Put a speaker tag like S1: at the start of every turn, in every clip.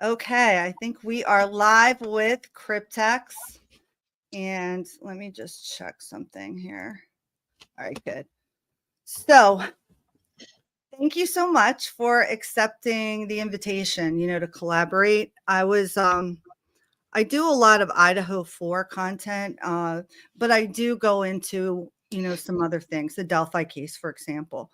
S1: Okay, I think we are live with Cryptex. And let me just check something here. All right, good. So thank you so much for accepting the invitation, to collaborate. I do a lot of Idaho 4 content, but I do go into, some other things, the Delphi case, for example.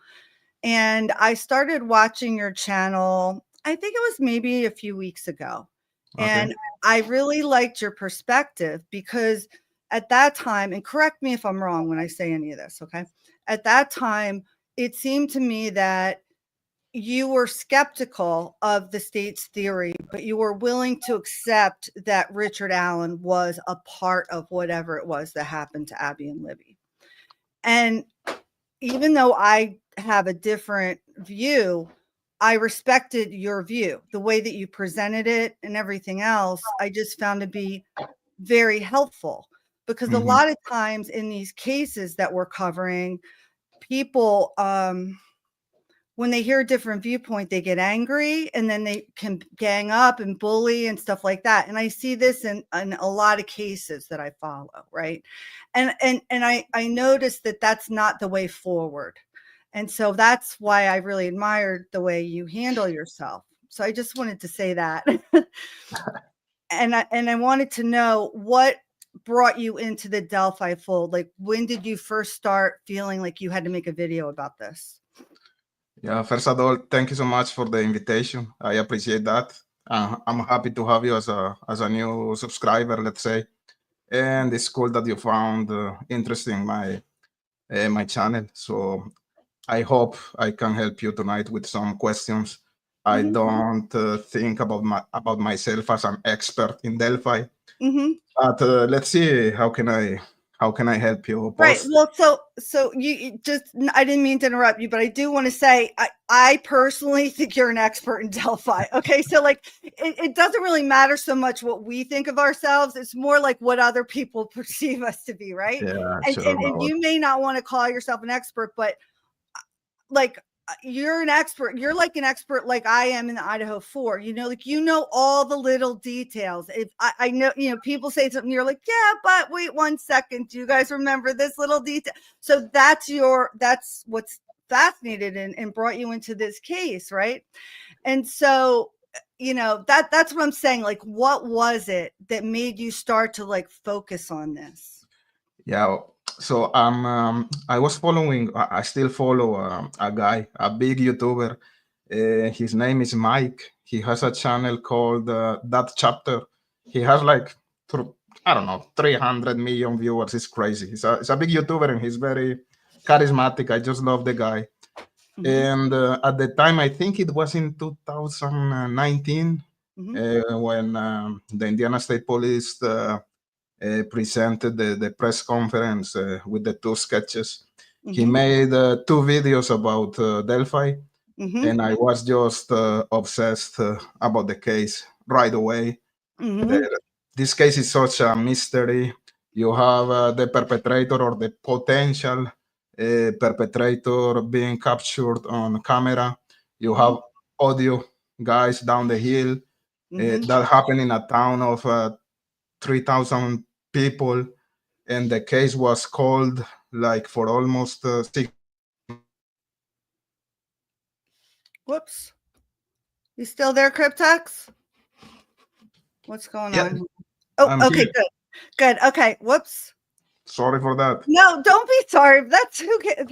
S1: And I started watching your channel, I think it was maybe a few weeks ago.
S2: Okay.
S1: And I really liked your perspective because at that time, and correct me if I'm wrong when I say any of this, okay? At that time, it seemed to me that you were skeptical of the state's theory, but you were willing to accept that Richard Allen was a part of whatever it was that happened to Abby and Libby. And even though I have a different view, I respected your view, the way that you presented it and everything else. I just found to be very helpful because a lot of times in these cases that we're covering, people, when they hear a different viewpoint, they get angry and then they can gang up and bully and stuff like that. And I see this in a lot of cases that I follow, right? And I noticed that that's not the way forward. And so that's why I really admired the way you handle yourself. So I just wanted to say that. and I wanted to know what brought you into the Delphi fold. Like, when did you first start feeling like you had to make a video about this?
S2: Yeah, first of all, thank you so much for the invitation. I appreciate that. I'm happy to have you as a new subscriber, let's say. And it's cool that you found interesting my channel. So I hope I can help you tonight with some questions. I don't think about myself as an expert in Delphi, but let's see how can I help you?
S1: Right. Well, so you just, I didn't mean to interrupt you, but I do want to say, I personally think you're an expert in Delphi. Okay. So like, it doesn't really matter so much what we think of ourselves. It's more like what other people perceive us to be. Right.
S2: Yeah,
S1: And,
S2: sure.
S1: and you may not want to call yourself an expert, but like, you're an expert. You're like an expert, like I am in the Idaho 4, like, all the little details. If I know, people say something, you're like, yeah, but wait 1 second. Do you guys remember this little detail? So that's what's fascinated and brought you into this case. Right. And so, that's what I'm saying. Like, what was it that made you start to like focus on this?
S2: Yeah. So I was following. I still follow a guy, a big YouTuber. His name is Mike. He has a channel called That Chapter. He has like I don't know 300 million viewers. It's crazy. He's a big YouTuber and he's very charismatic. I just love the guy. And at the time, I think it was in 2019 when the Indiana State Police presented the press conference with the 2 sketches. He made 2 videos about Delphi, and I was just obsessed about the case right away. This case is such a mystery. You have the perpetrator or the potential perpetrator being captured on camera. You have audio guys down the hill. That happened in a town of 3,000 people, and the case was called like for almost 6.
S1: Whoops. You still there, Cryptex? What's going on? Oh,
S2: I'm
S1: okay,
S2: here.
S1: good. Okay, whoops.
S2: Sorry for that.
S1: No, don't be sorry. That's okay.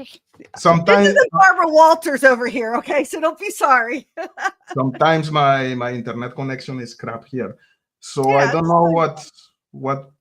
S2: Sometimes
S1: this isn't Barbara Walters over here, okay? So don't be sorry.
S2: sometimes my internet connection is crap here, so I
S1: Yeah,
S2: don't know what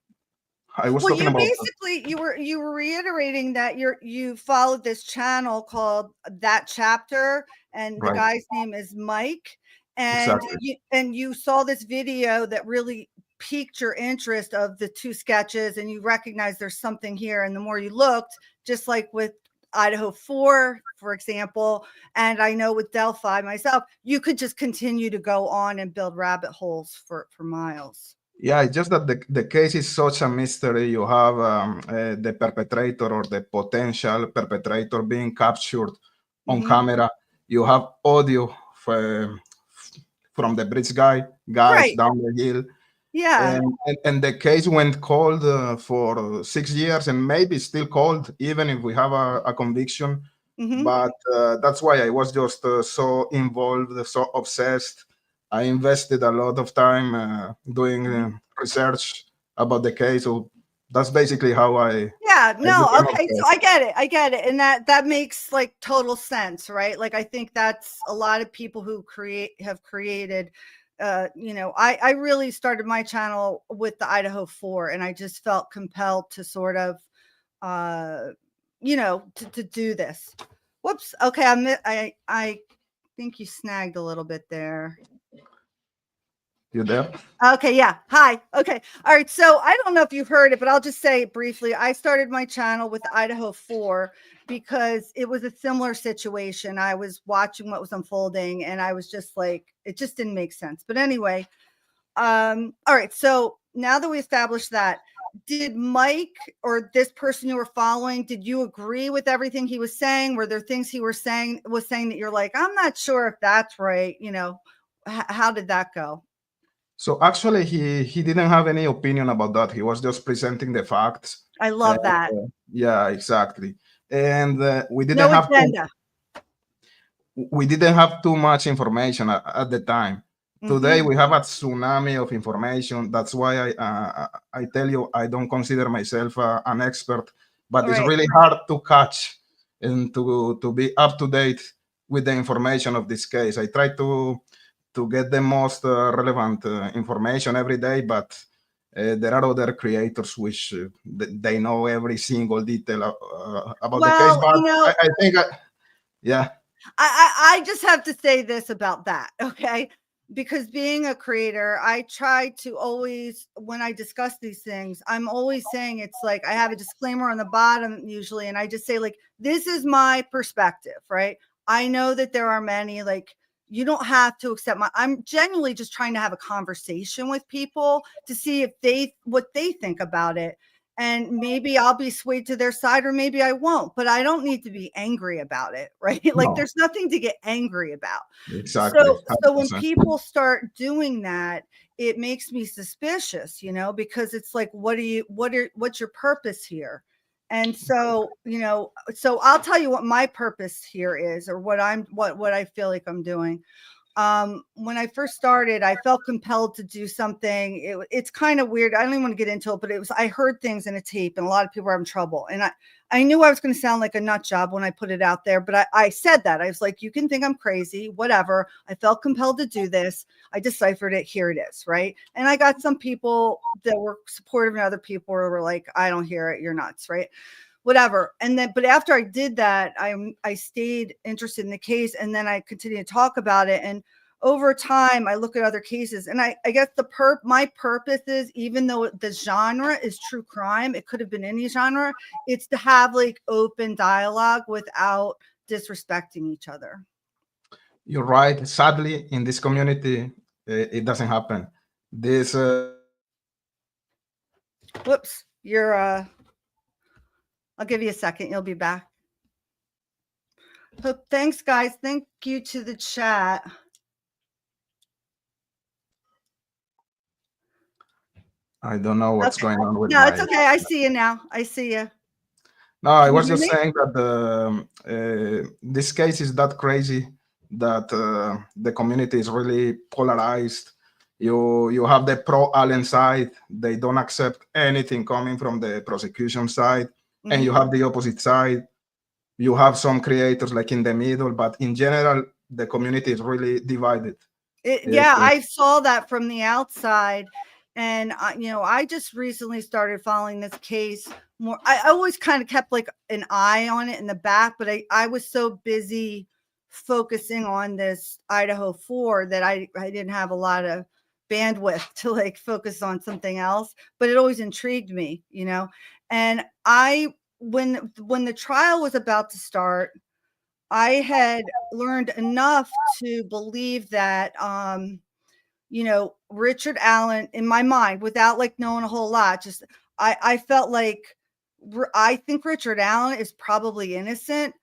S2: I was
S1: well,
S2: talking
S1: you
S2: about.
S1: basically you were reiterating that you followed this channel called That Chapter, and the
S2: Right.
S1: guy's name is Mike, and
S2: Exactly.
S1: you saw this video that really piqued your interest of the 2 sketches, and you recognized there's something here, and the more you looked, just like with Idaho 4, for example, and I know with Delphi myself, you could just continue to go on and build rabbit holes for miles.
S2: Yeah, it's just that the case is such a mystery. You have the perpetrator or the potential perpetrator being captured on camera. You have audio from the bridge guys
S1: Right.
S2: down the hill.
S1: Yeah.
S2: And the case went cold for 6 years, and maybe still cold, even if we have a conviction. But that's why I was just so involved, so obsessed. I invested a lot of time doing research about the case. So that's basically how
S1: Yeah,
S2: I
S1: no,
S2: became
S1: okay, so
S2: obsessed.
S1: I get it, and that makes like total sense, right? Like I think that's a lot of people who have created. I really started my channel with the Idaho 4, and I just felt compelled to sort of, uh, to do this. Whoops. Okay, I think you snagged a little bit there.
S2: You there?
S1: Okay, yeah. Hi. Okay. All right. So I don't know if you've heard it, but I'll just say briefly. I started my channel with Idaho 4 because it was a similar situation. I was watching what was unfolding and I was just like, it just didn't make sense. But anyway, all right. So now that we established that, did Mike or this person you were following, did you agree with everything he was saying? Were there things he was saying that you're like, I'm not sure if that's right? How did that go?
S2: So actually, he didn't have any opinion about that. He was just presenting the facts.
S1: I
S2: And,
S1: love that.
S2: yeah, exactly. And
S1: No agenda.
S2: we didn't have too much information at the time. Today we have a tsunami of information. That's why I tell you I don't consider myself an expert, but it's
S1: Right.
S2: really hard to catch and to be up to date with the information of this case. I try to get the most relevant information every day, but there are other creators which they know every single detail about the case.
S1: Well,
S2: But I think, yeah.
S1: I just have to say this about that, okay? Because being a creator, I try to always, when I discuss these things, I'm always saying it's like I have a disclaimer on the bottom usually, and I just say, like, this is my perspective, right? I know that there are many, like, you don't have to accept I'm genuinely just trying to have a conversation with people to see if what they think about it. And maybe I'll be swayed to their side or maybe I won't, but I don't need to be angry about it, right? Like
S2: No,
S1: there's nothing to get angry about.
S2: exactly.
S1: So when
S2: 100%.
S1: people start doing that, it makes me suspicious, because it's like, what's your purpose here? And so, so I'll tell you what my purpose here is, or what I feel like I'm doing. When I first started, I felt compelled to do something. It's kind of weird. I don't even want to get into it, but I heard things in a tape and a lot of people were having trouble. And I knew I was going to sound like a nut job when I put it out there, but I said that. I was like, you can think I'm crazy, whatever. I felt compelled to do this. I deciphered it. Here it is. Right. And I got some people that were supportive and other people were like, I don't hear it. You're nuts. Right. Whatever. And then, but after I did that, I stayed interested in the case, and then I continued to talk about it. And over time, I look at other cases, and I guess my purpose is, even though the genre is true crime, it could have been any genre. It's to have like open dialogue without disrespecting each other.
S2: You're right. Sadly, in this community, it doesn't happen. This.
S1: Whoops. I'll give you a second. You'll be back. So thanks, guys. Thank you to the chat.
S2: I don't know what's going on with
S1: No,
S2: my.
S1: it's okay. I see you now. I see you.
S2: No, I
S1: Can you
S2: was
S1: hear
S2: just
S1: me?
S2: saying that this case is that crazy that the community is really polarized. You have the pro Allen side; they don't accept anything coming from the prosecution side, and you have the opposite side. You have some creators like in the middle, but in general, the community is really divided.
S1: Yeah, I saw that from the outside. And, I just recently started following this case more. I always kind of kept like an eye on it in the back, but I was so busy focusing on this Idaho 4 that I didn't have a lot of bandwidth to like focus on something else, but it always intrigued me, and when the trial was about to start, I had learned enough to believe that, Richard Allen, in my mind, without like knowing a whole lot, just I felt like I think Richard Allen is probably innocent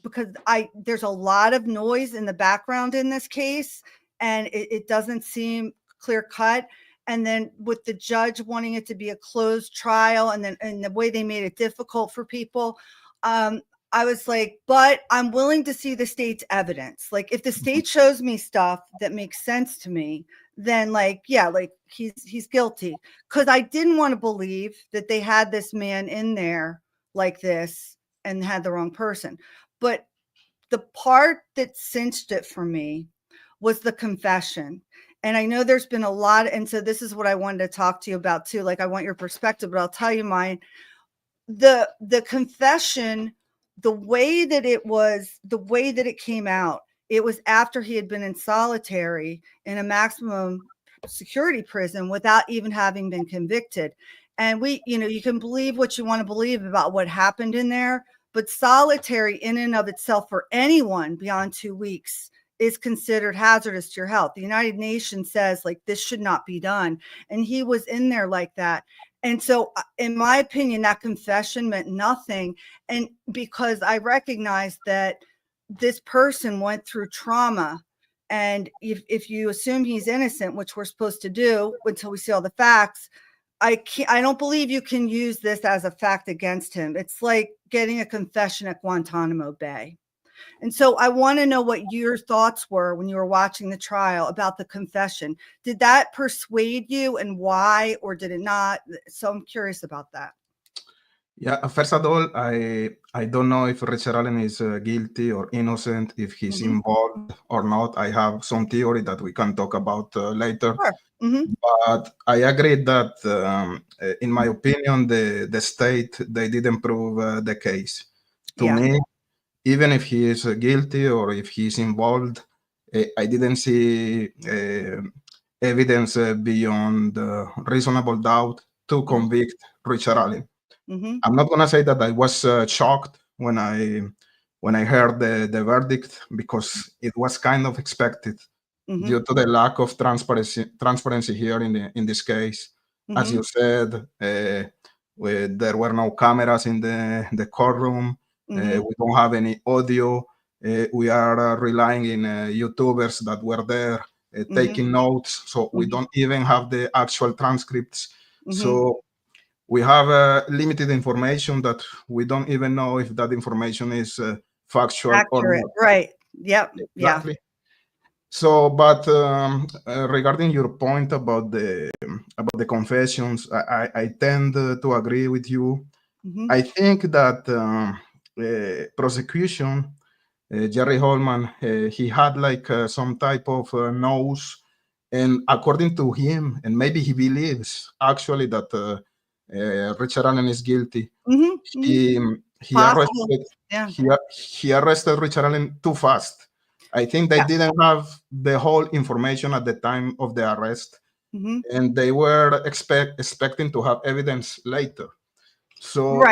S1: because there's a lot of noise in the background in this case. and it doesn't seem clear cut. And then with the judge wanting it to be a closed trial, and then and the way they made it difficult for people, I was like, but I'm willing to see the state's evidence. Like, if the state shows me stuff that makes sense to me, then like, yeah, like he's guilty. Because I didn't want to believe that they had this man in there like this and had the wrong person. But the part that cinched it for me was the confession. And I know there's been a lot, and so this is what I wanted to talk to you about too. Like, I want your perspective, but I'll tell you mine. The confession, the way that it came out, it was after he had been in solitary in a maximum security prison without even having been convicted. And you can believe what you want to believe about what happened in there, but solitary in and of itself for anyone beyond 2 weeks is considered hazardous to your health. The United Nations says like this should not be done. And he was in there like that. And so, in my opinion, that confession meant nothing. And because I recognized that this person went through trauma, and if you assume he's innocent, which we're supposed to do until we see all the facts, I don't believe you can use this as a fact against him. It's like getting a confession at Guantanamo Bay. And so I want to know what your thoughts were when you were watching the trial about the confession. Did that persuade you, and why, or did it not? So I'm curious about that.
S2: Yeah, first of all, I don't know if Richard Allen is guilty or innocent, if he's involved or not. I have some theory that we can talk about later.
S1: Sure.
S2: But I agree that, in my opinion, the state, they didn't prove the case. To me, even if he is guilty or if he's involved, I didn't see evidence beyond reasonable doubt to convict Richard Allen. I'm not gonna say that I was shocked when I heard the verdict, because it was kind of expected due to the lack of transparency here in this case. As you said, there were no cameras in the courtroom. We don't have any audio. We are relying in YouTubers that were there taking notes, so we don't even have the actual transcripts. So we have limited information that we don't even know if that information is factual
S1: accurate,
S2: or not.
S1: Right. Yep.
S2: Exactly.
S1: Yeah.
S2: So, but regarding your point about the confessions, I tend to agree with you. I think that prosecution, Jerry Holman, he had like some type of nose, and according to him, and maybe he believes actually that Richard Allen is guilty. He arrested he arrested Richard Allen too fast. I think they didn't have the whole information at the time of the arrest, and they were expecting to have evidence later. So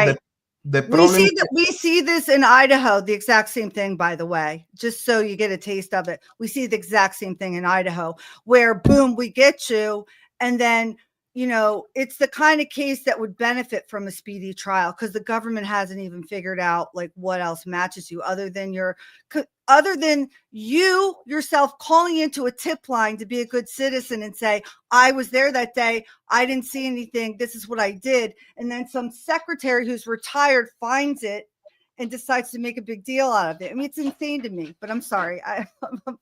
S2: the problem
S1: we see this in Idaho, the exact same thing, by the way, just so you get a taste of it. We see the exact same thing in Idaho, where boom, we get you, and then it's the kind of case that would benefit from a speedy trial, because the government hasn't even figured out like what else matches you other than you yourself calling into a tip line to be a good citizen and say, I was there that day, I didn't see anything, this is what I did. And then some secretary who's retired finds it and decides to make a big deal out of it. I mean, it's insane to me, but I'm sorry.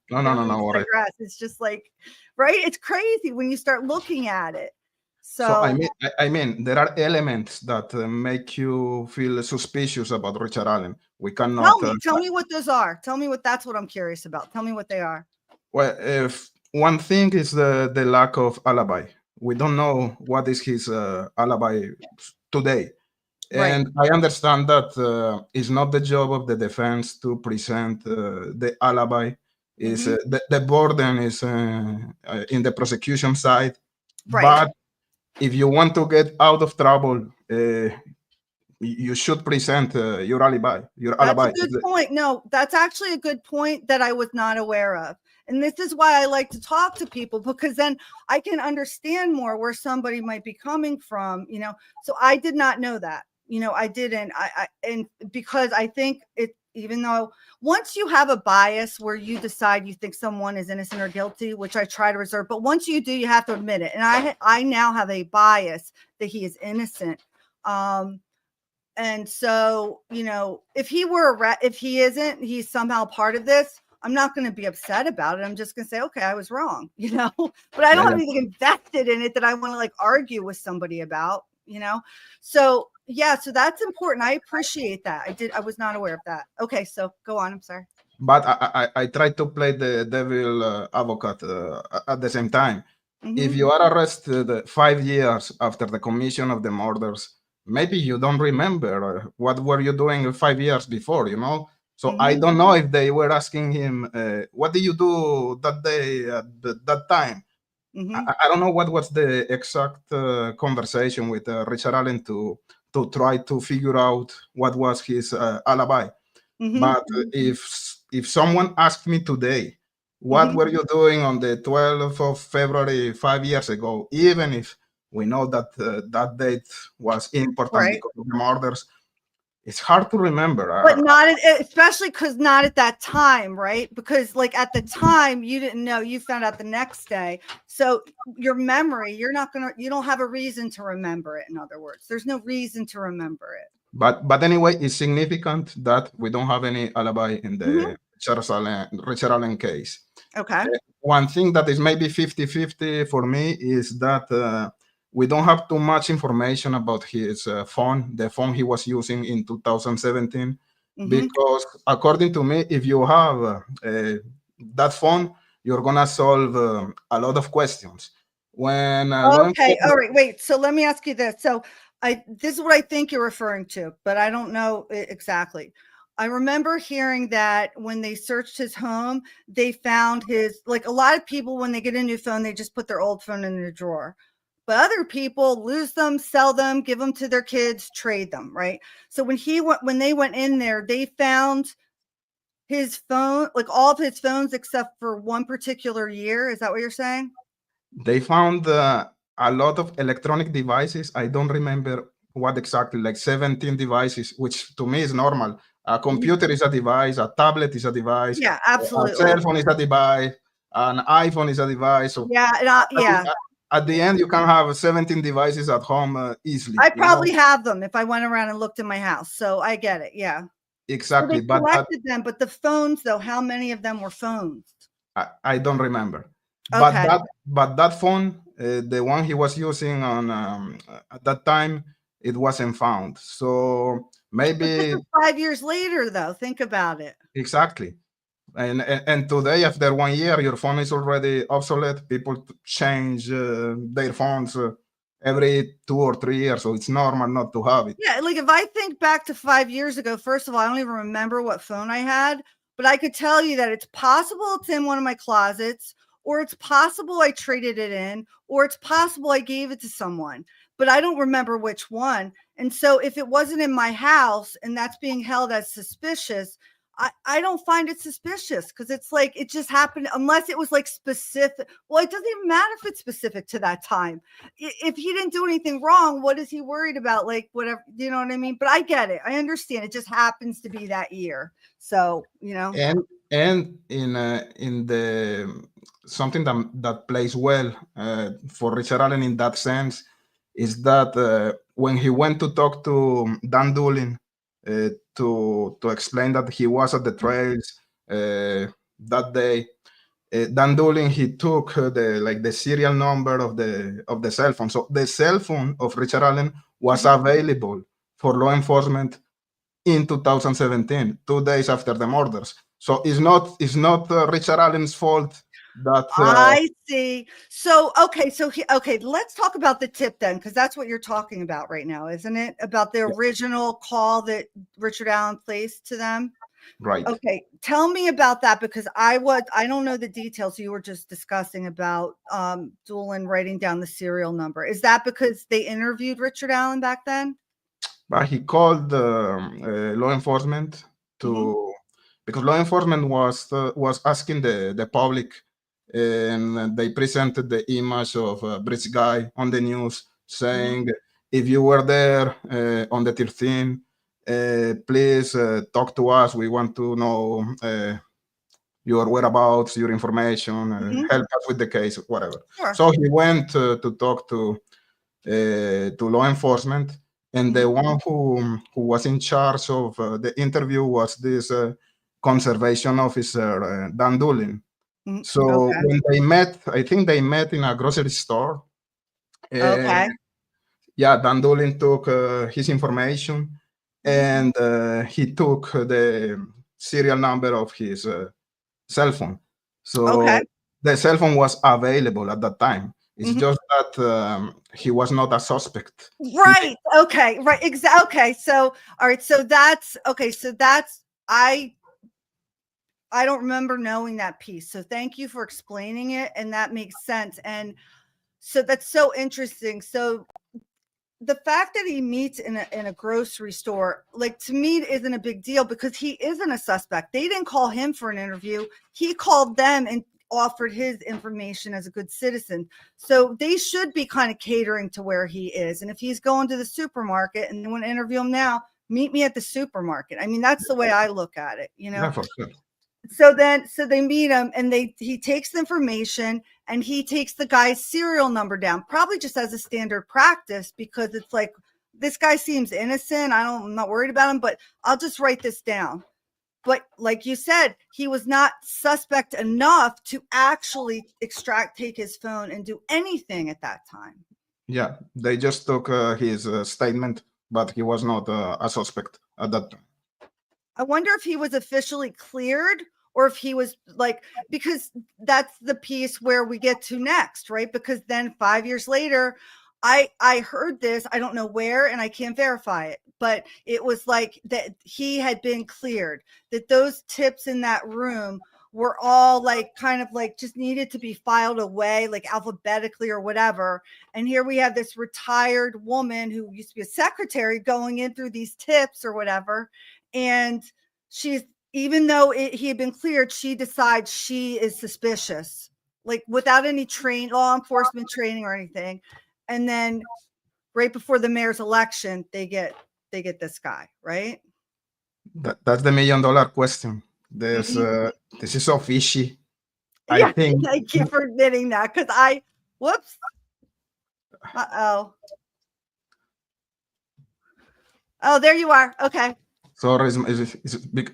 S2: No.
S1: It's just like, right? It's crazy when you start looking at it.
S2: So I mean, there are elements that make you feel suspicious about Richard Allen. We cannot
S1: tell me what those are. Tell me that's what I'm curious about. Tell me what they are.
S2: Well, if one thing is the lack of alibi. We don't know what is his alibi today. And I understand that it's not the job of the defense to present the alibi. Is the burden is in the prosecution side. But if you want to get out of trouble, you should present your alibi.
S1: That's a good point. No, that's actually a good point that I was not aware of. And this is why I like to talk to people, because then I can understand more where somebody might be coming from, So I did not know that. I didn't. And because I think even though once you have a bias where you decide you think someone is innocent or guilty, which I try to reserve, but once you do, you have to admit it. And I now have a bias that he is innocent. And so, you know, if he isn't, he's somehow part of this, I'm not going to be upset about it. I'm just going to say, okay, I was wrong, you know, but I don't have anything invested in it that I want to like argue with somebody about, you know? So yeah, so that's important. I appreciate that. I was not aware of that. Okay. So go on. I'm sorry.
S2: But I try to play the devil advocate at the same time. If you are arrested 5 years after the commission of the murders, maybe you don't remember what were you doing 5 years before, you know? So I don't know if they were asking him, what did you do that day at that time? I don't know what was the exact conversation with Richard Allen to try to figure out what was his alibi. But if someone asked me today, what were you doing on the 12th of February 5 years ago, even if we know that that date was important because of the murders, it's hard to remember.
S1: But not especially because not at that time, right? Because like at the time you didn't know, you found out the next day. So your memory, you don't have a reason to remember it. In other words, there's no reason to remember it.
S2: But anyway, it's significant that we don't have any alibi in the Richard Allen case.
S1: Okay.
S2: One thing that is maybe 50-50 for me is that we don't have too much information about his phone, the phone he was using in 2017, because according to me, if you have that phone, you're gonna solve a lot of questions. When
S1: okay, all right, wait. So let me ask you this. So this is what I think you're referring to, but I don't know exactly. I remember hearing that when they searched his home, they found like a lot of people, when they get a new phone, they just put their old phone in a drawer. But other people lose them, sell them, give them to their kids, trade them, right? So when they went in there, they found his phone, like all of his phones except for one particular year. Is that what you're saying?
S2: They found a lot of electronic devices. I don't remember what exactly, like 17 devices, which to me is normal. A computer is a device, a tablet is a device,
S1: yeah, absolutely.
S2: a cell phone is a device, an iPhone is a device. So
S1: yeah,
S2: at the end, you can have 17 devices at home easily.
S1: I probably have them if I went around and looked in my house. So I get it. Yeah.
S2: Exactly.
S1: So they collected them, but the phones, though, how many of them were phones?
S2: I don't remember.
S1: Okay.
S2: But that phone, the one he was using on at that time, it wasn't found. So maybe
S1: this is 5 years later, though. Think about it.
S2: Exactly. And today, after 1 year, your phone is already obsolete. People change their phones every 2 or 3 years, so it's normal not to have it.
S1: Yeah, like if I think back to 5 years ago, first of all, I don't even remember what phone I had, but I could tell you that it's possible it's in one of my closets, or it's possible I traded it in, or it's possible I gave it to someone, but I don't remember which one. And so if it wasn't in my house and that's being held as suspicious, I don't find it suspicious because it's like it just happened, unless it was like specific. Well, it doesn't even matter if it's specific to that time. If he didn't do anything wrong, what is he worried about? Like whatever, you know what I mean? But I get it. I understand. It just happens to be that year. So, you know.
S2: And in the something that plays well for Richard Allen in that sense is that when he went to talk to Dan Doolin to explain that he was at the trails that day, Dan Doolin, he took the serial number of the cell phone. So the cell phone of Richard Allen was available for law enforcement in 2017, 2 days after the murders. So it's not Richard Allen's fault that
S1: I see. So okay, okay, let's talk about the tip then, because that's what you're talking about right now, isn't it? About the original call that Richard Allen placed to them.
S2: Right.
S1: Okay, tell me about that, because I don't know the details. You were just discussing about Doolin writing down the serial number. Is that because they interviewed Richard Allen back then?
S2: But he called law enforcement because law enforcement was asking the public, and they presented the image of a British guy on the news saying, if you were there on the 13th, please talk to us. We want to know your whereabouts, your information, help us with the case, whatever.
S1: Sure.
S2: So he went to talk to law enforcement, and the one who was in charge of the interview was this conservation officer, Dan Doolin. So when they met, I think they met in a grocery store.
S1: Okay.
S2: Yeah, Dan Doolin took his information, and he took the serial number of his cell phone. So the cell phone was available at that time. It's just that he was not a suspect.
S1: Right. Okay. Right. Exactly. Okay. So, all right. So that's okay. So that's I don't remember knowing that piece. So thank you for explaining it, and that makes sense. And so that's so interesting. So the fact that he meets in a grocery store, like, to me, isn't a big deal because he isn't a suspect. They didn't call him for an interview. He called them and offered his information as a good citizen. So they should be kind of catering to where he is. And if he's going to the supermarket and they want to interview him now, meet me at the supermarket. I mean, that's the way I look at it, you know?
S2: Yeah, for sure.
S1: So they meet him, and he takes the information, and he takes the guy's serial number down, probably just as a standard practice, because it's like, this guy seems innocent. I'm not worried about him, but I'll just write this down. But like you said, he was not suspect enough to actually take his phone and do anything at that time.
S2: Yeah, they just took his statement, but he was not a suspect at that time.
S1: I wonder if he was officially cleared, or if he was like, because that's the piece where we get to next, right? Because then 5 years later, I heard this, I don't know where, and I can't verify it, but it was like that he had been cleared, that those tips in that room were all like kind of like just needed to be filed away, like alphabetically or whatever. And here we have this retired woman who used to be a secretary going in through these tips or whatever. And she's, even though he had been cleared, she decides she is suspicious, like without any law enforcement training or anything. And then right before the mayor's election, they get this guy, right?
S2: That's the $1 million question. This is so fishy.
S1: Yeah,
S2: I think.
S1: thank you for admitting that, because whoops. Oh, there you are. Okay.
S2: Sorry,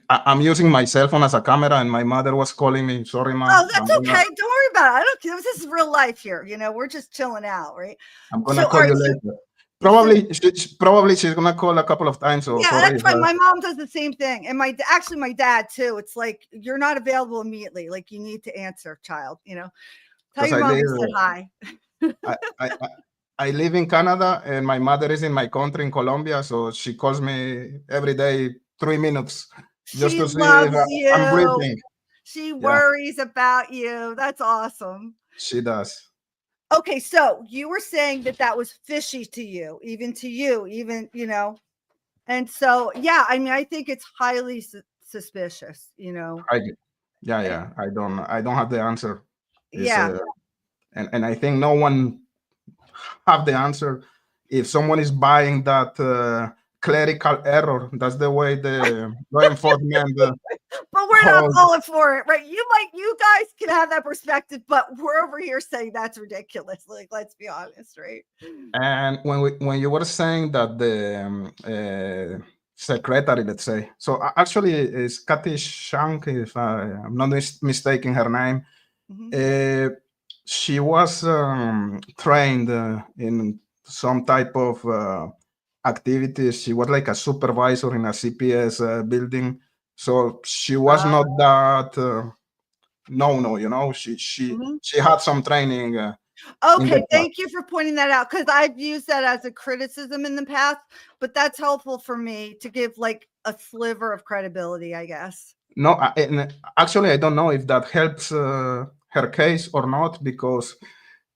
S2: I'm using my cell phone as a camera, and my mother was calling me. Sorry, Mom.
S1: Oh, that's okay. Don't worry about it. I don't care. This is real life here. You know, we're just chilling out, right?
S2: I'm gonna call you later. Probably she's gonna call a couple of times. So
S1: yeah,
S2: sorry,
S1: that's fine. My mom does the same thing, and my dad too. It's like, you're not available immediately. Like, you need to answer, child. You know, tell your mom to say hi.
S2: I live in Canada, and my mother is in my country, in Colombia, so she calls me every day 3 minutes just to see if I'm breathing.
S1: She worries about you. That's awesome.
S2: She does.
S1: Okay, so you were saying that was fishy to you, even, you know. And so, yeah, I mean, I think it's highly suspicious, you know.
S2: I don't have the answer.
S1: Yeah.
S2: And I think no one have the answer. If someone is buying that clerical error, that's the way the law enforcement.
S1: But we're not falling for it, right? You guys can have that perspective, but we're over here saying that's ridiculous. Like, let's be honest, right?
S2: And when you were saying that the secretary, let's say, so actually it's Kathy Shank, if I'm not mistaken her name. She was trained in some type of activities. She was like a supervisor in a CPS building. So she was not that no, you know, she had some training.
S1: Okay, thank you for pointing that out, because I've used that as a criticism in the past, but that's helpful for me to give like a sliver of credibility, I guess.
S2: No, actually, I don't know if that helps her case or not, because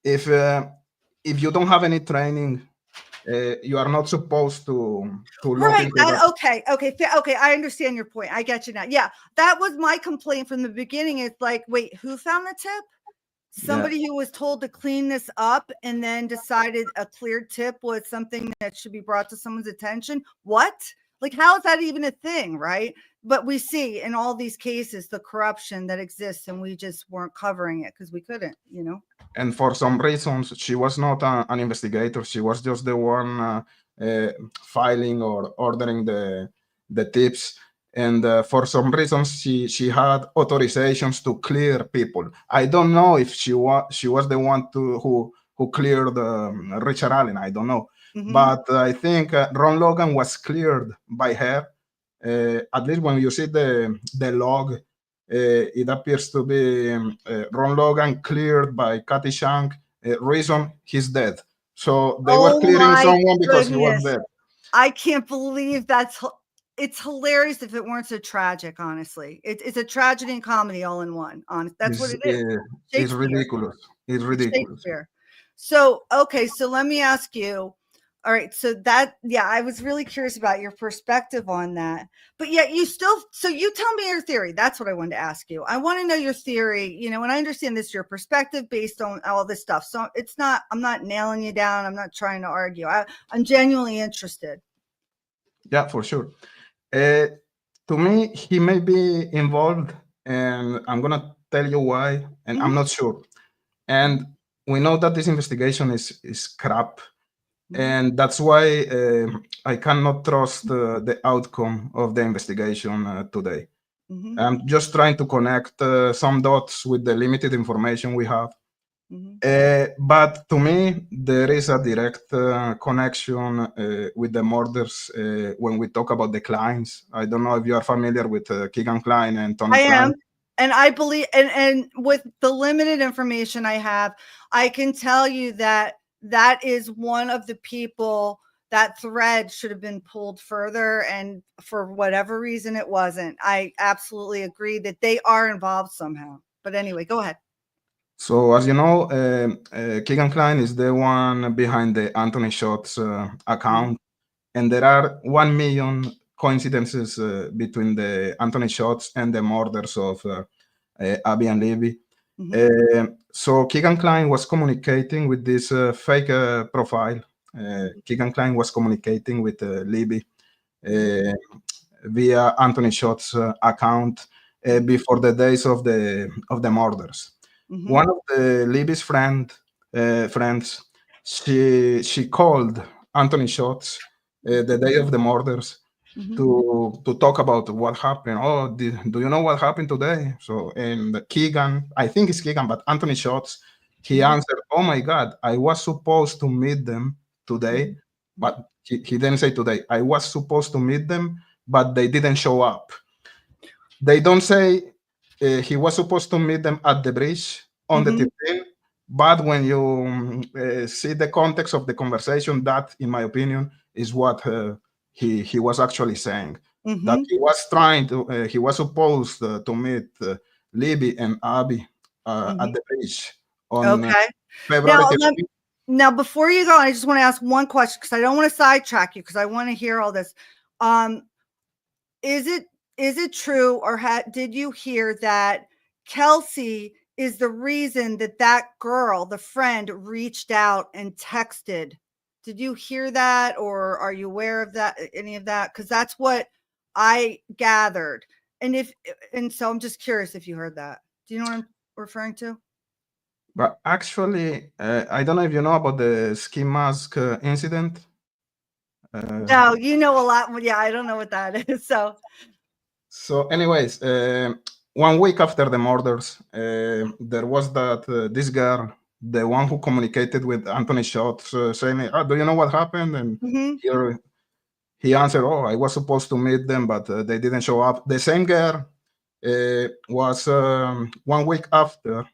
S2: if you don't have any training, you are not supposed to look into that.
S1: Okay. I understand your point. I get you now. Yeah, that was my complaint from the beginning. It's like, wait, who found the tip? Somebody who was told to clean this up and then decided a cleared tip was something that should be brought to someone's attention. What? Like, how is that even a thing, right? But we see in all these cases the corruption that exists, and we just weren't covering it because we couldn't, you know.
S2: And for some reasons, she was not an investigator. She was just the one filing or ordering the tips. And for some reasons, she had authorizations to clear people. I don't know if she was the one who cleared Richard Allen. I don't know, but I think Ron Logan was cleared by her. At least when you see the log, it appears to be Ron Logan cleared by Cathy Shank. Reason he's dead. So they were clearing someone because he was dead.
S1: I can't believe it's hilarious if it weren't so tragic, honestly. It's a tragedy and comedy all in one. That's what it is.
S2: It's ridiculous. It's ridiculous.
S1: So, okay, so let me ask you. All right, so I was really curious about your perspective on that. But yet so you tell me your theory. That's what I wanted to ask you. I want to know your theory, you know, and I understand this, your perspective based on all this stuff. So I'm not nailing you down. I'm not trying to argue. I'm genuinely interested.
S2: Yeah, for sure. To me, he may be involved, and I'm going to tell you why, and I'm not sure. And we know that this investigation is crap. And that's why I cannot trust the outcome of the investigation today. I'm just trying to connect some dots with the limited information we have. But to me, there is a direct connection with the murders when we talk about the Kleins. I don't know if you are familiar with Keegan Klein and Tony Klein.
S1: I am. And I believe, and with the limited information I have, I can tell you that is one of the people. That thread should have been pulled further, and for whatever reason it wasn't. I absolutely agree that they are involved somehow. But anyway, go ahead.
S2: So as you know, Keegan Klein is the one behind the Anthony Shotz account, and there are 1 million coincidences between the Anthony Shotz and the murders of Abby and Libby. So Keegan Klein was communicating with this fake profile. Keegan Klein was communicating with Libby via Anthony Shotz account before the days of the murders. One of the Libby's friends, she called Anthony Shotz the day of the murders to talk about what happened. Oh, do you know what happened today? So, and Keegan, I think it's Keegan, but Anthony Shotz, he answered, "Oh my God, I was supposed to meet them today, but he didn't say today. I was supposed to meet them, but they didn't show up." They don't say he was supposed to meet them at the bridge on the 15th, but when you see the context of the conversation, that, in my opinion, is what he was actually saying. That he was he was supposed to meet Libby and Abby at the bridge on February 15th.
S1: Now, before you go, I just want to ask one question because I don't want to sidetrack you because I want to hear all this. Is it true, or did you hear that Kelsey is the reason that girl, the friend, reached out and texted? Did you hear that, or are you aware of that? Any of that? Because that's what I gathered. And so I'm just curious if you heard that. Do you know what I'm referring to?
S2: But actually, I don't know if you know about the ski mask incident.
S1: No, you know a lot. Yeah, I don't know what that is.
S2: So anyways, 1 week after the murders, there was this girl, the one who communicated with Anthony Shotz, saying, "Oh, do you know what happened?" And he answered, "Oh, I was supposed to meet them, but they didn't show up." The same girl was 1 week after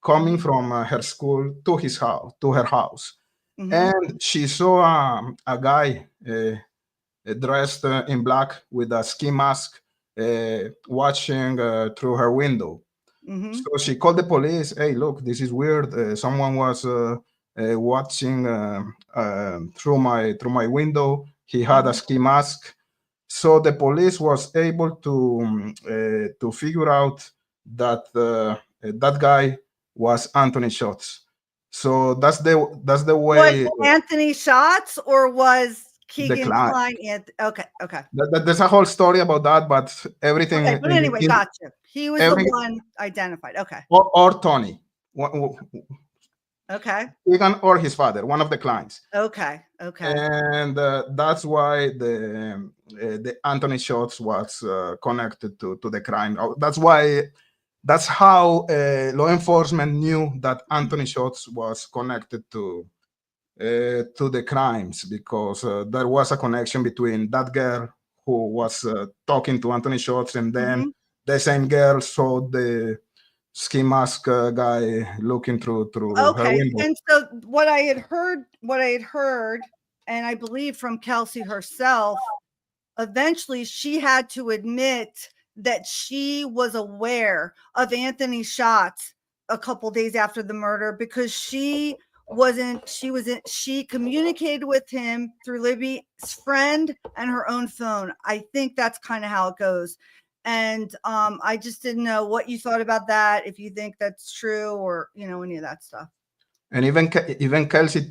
S2: coming from her school to her house, and she saw a guy dressed in black with a ski mask watching through her window. So she called the police. "Hey, look, this is weird. Someone was watching through my window. He had a ski mask." So the police was able to figure out that that guy was Anthony Shotz. So that's the way.
S1: Was Anthony Shotz, or was Keegan
S2: Klein.
S1: Klein. Okay.
S2: There's a whole story about that, but everything.
S1: Okay, but anyway, gotcha. He was the one identified. Okay.
S2: Or Tony.
S1: Okay.
S2: Keegan or his father, one of the Kleins.
S1: Okay.
S2: And that's why the Anthony Shotz was connected to the crime. That's how law enforcement knew that Anthony Shotz was connected to the crimes, because there was a connection between that girl who was talking to Anthony Shotz, and then the same girl saw the ski mask guy looking through her window.
S1: And so what I had heard, and I believe from Kelsey herself, eventually she had to admit that she was aware of Anthony Shotz a couple days after the murder, because she communicated with him through Libby's friend and her own phone. I think that's kind of how it goes. And I just didn't know what you thought about that, if you think that's true, or any of that stuff.
S2: And even Kelsey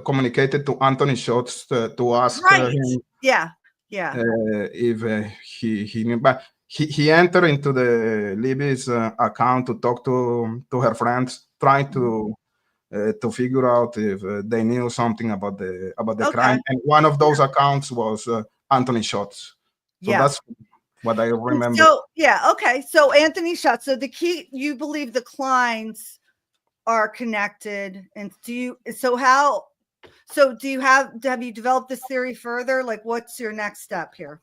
S2: communicated to Anthony Shotz to ask him.
S1: Yeah.
S2: If he knew, but he entered into the Libby's account to talk to her friends, trying to figure out if they knew something about the crime. And one of those accounts was Anthony Shotz. So that's what I remember.
S1: So okay. So Anthony Shotz. So you believe the Kleins are connected, and have you developed this theory further? Like, what's your next step here?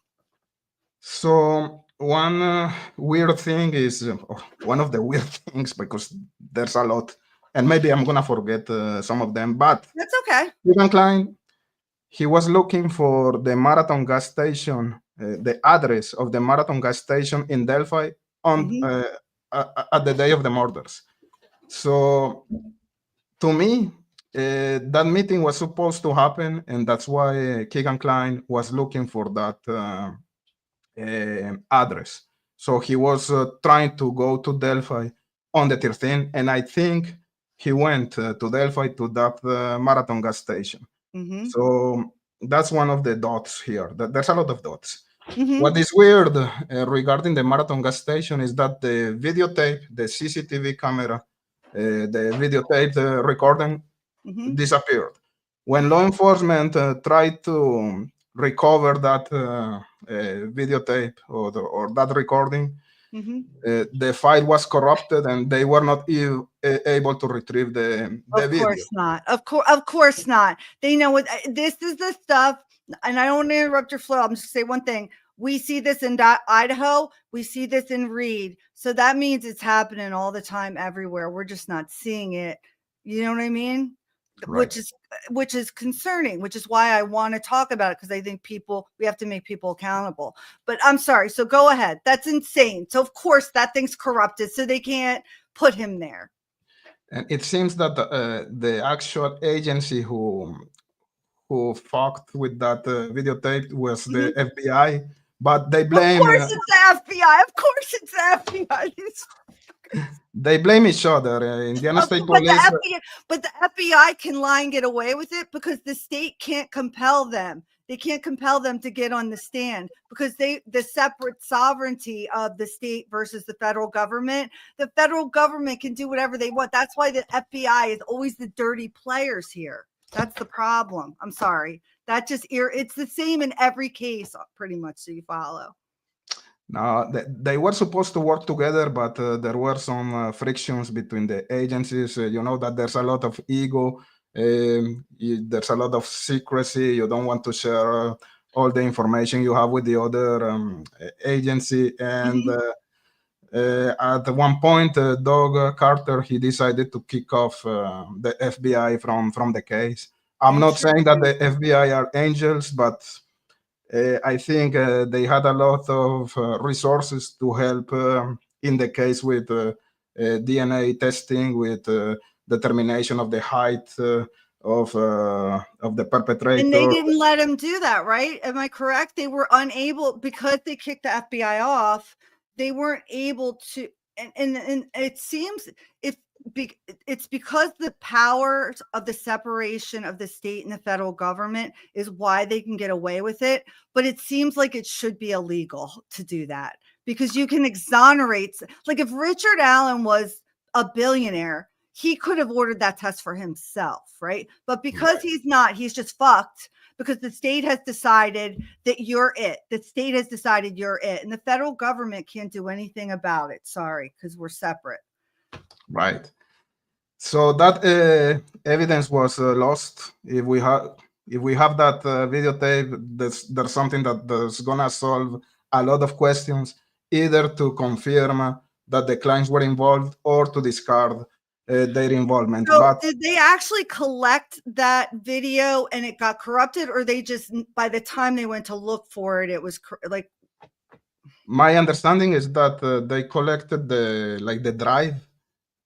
S2: So one weird thing is, one of the weird things, because there's a lot, and maybe I'm gonna forget some of them, but
S1: that's okay.
S2: Keegan Klein, he was looking for the Marathon gas station, the address of the Marathon gas station in Delphi at the day of the murders. So to me, that meeting was supposed to happen, and that's why Keegan Klein was looking for that address. So he was trying to go to Delphi on the 13th, and I think he went to Delphi to that Marathon gas station. So that's one of the dots here. There's a lot of dots. What is weird regarding the Marathon gas station is that the videotape, the CCTV camera, the videotape recording disappeared. When law enforcement tried to recover that videotape or that recording, the file was corrupted, and they were not able to retrieve the video.
S1: Of course not. They know what this is, the stuff. And I don't want to interrupt your flow. I'm just going to say one thing. We see this in Idaho. We see this in Reed. So that means it's happening all the time everywhere. We're just not seeing it. You know what I mean? Right. Which is concerning, which is why I want to talk about it, because I think we have to make people accountable. But I'm sorry. So go ahead. That's insane. So of course that thing's corrupted, so they can't put him there.
S2: And it seems that the actual agency who fucked with that videotape was the FBI, but they blame.
S1: Of course it's the FBI. Of course it's the FBI.
S2: They blame each other. Indiana State Police.
S1: But the FBI can lie and get away with it because the state can't compel them. They can't compel them to get on the stand because the separate sovereignty of the state versus the federal government. The federal government can do whatever they want. That's why the FBI is always the dirty players here. That's the problem. I'm sorry. It's the same in every case, pretty much. So you follow.
S2: No, they were supposed to work together, but there were some frictions between the agencies. You know that there's a lot of ego. There's a lot of secrecy. You don't want to share all the information you have with the other agency. And at one point, Doug Carter, he decided to kick off the FBI from the case. I'm not saying that the FBI are angels, but I think they had a lot of resources to help in the case with DNA testing, with determination of the height of the perpetrator.
S1: And they didn't let him do that, right? Am I correct? They were unable, because they kicked the FBI off. They weren't able to. And it seems, if it's because the powers of the separation of the state and the federal government is why they can get away with it. But it seems like it should be illegal to do that, because you can exonerate. Like if Richard Allen was a billionaire, he could have ordered that test for himself, right? But because he's not, he's just fucked, because the state has decided that you're it. The state has decided you're it. And the federal government can't do anything about it. Sorry, because we're separate.
S2: Right. So that evidence was lost. If we have that videotape, there's something that's gonna solve a lot of questions, either to confirm that the clients were involved or to discard their involvement.
S1: So
S2: but
S1: did they actually collect that video and it got corrupted, or they just, by the time they went to look for it, it was like?
S2: My understanding is that they collected the drive,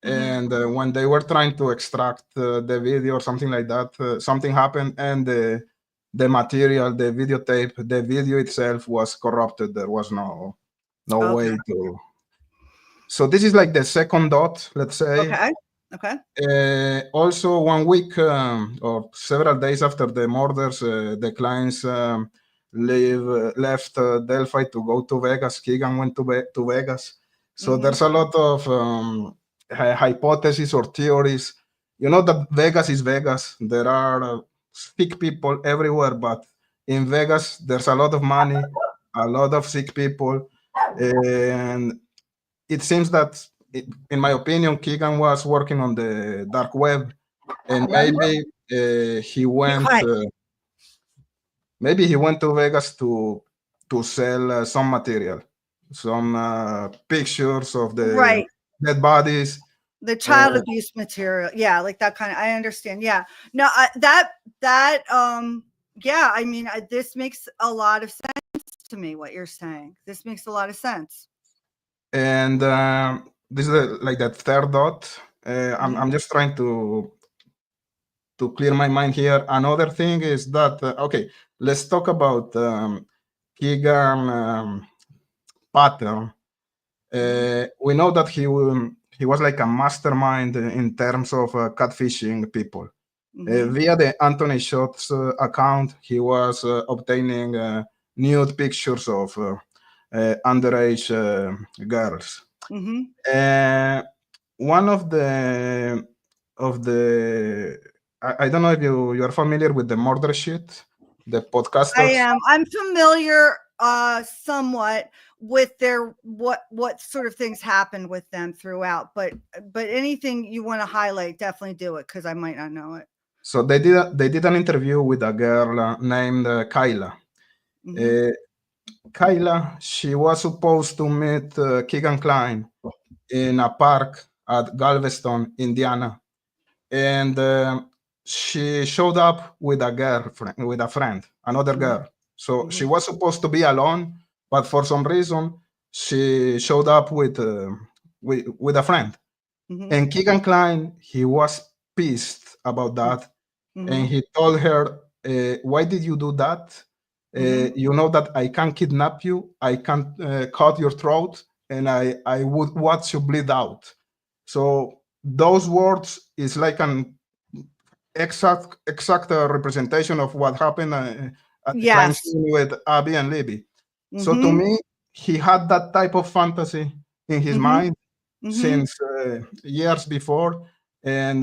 S2: and when they were trying to extract the video or something like that, something happened, and the material, the videotape, the video itself was corrupted. There was no way to. So this is like the second dot, let's say.
S1: Okay.
S2: Also, 1 week or several days after the murders, the clients left Delphi to go to Vegas. Keegan went to Vegas. So there's a lot of hypotheses or theories. You know that Vegas is Vegas. There are sick people everywhere, but in Vegas, there's a lot of money, a lot of sick people. And it seems that, in my opinion, Keegan was working on the dark web, and maybe he went to Vegas to sell some material, some pictures of the dead bodies,
S1: the child abuse material. Yeah, like that kind of. I understand. Yeah, no, yeah. I mean, this makes a lot of sense to me. What you're saying, this makes a lot of sense.
S2: And this is like that third dot. I'm just trying to clear my mind here. Another thing is that okay, let's talk about Keegan pattern. We know that he was like a mastermind in terms of catfishing people. Via the Anthony Shotz account, he was obtaining nude pictures of underage girls. One of the I don't know if you are familiar with the Murder Sheet, the podcasters.
S1: I am. I'm familiar somewhat with their what sort of things happened with them throughout, but anything you want to highlight, definitely do it, because I might not know it.
S2: So they did an interview with a girl named Kyla. Kyla, she was supposed to meet Keegan Klein in a park at Galveston, Indiana, and she showed up with a friend, another girl. So she was supposed to be alone, but for some reason she showed up with a friend. And Keegan Klein, he was pissed about that, and he told her, "Why did you do that? You know that I can kidnap you, I can cut your throat, and I would watch you bleed out." So those words is like an exact representation of what happened at the crime scene with Abby and Libby. So to me, he had that type of fantasy in his mind since years before, and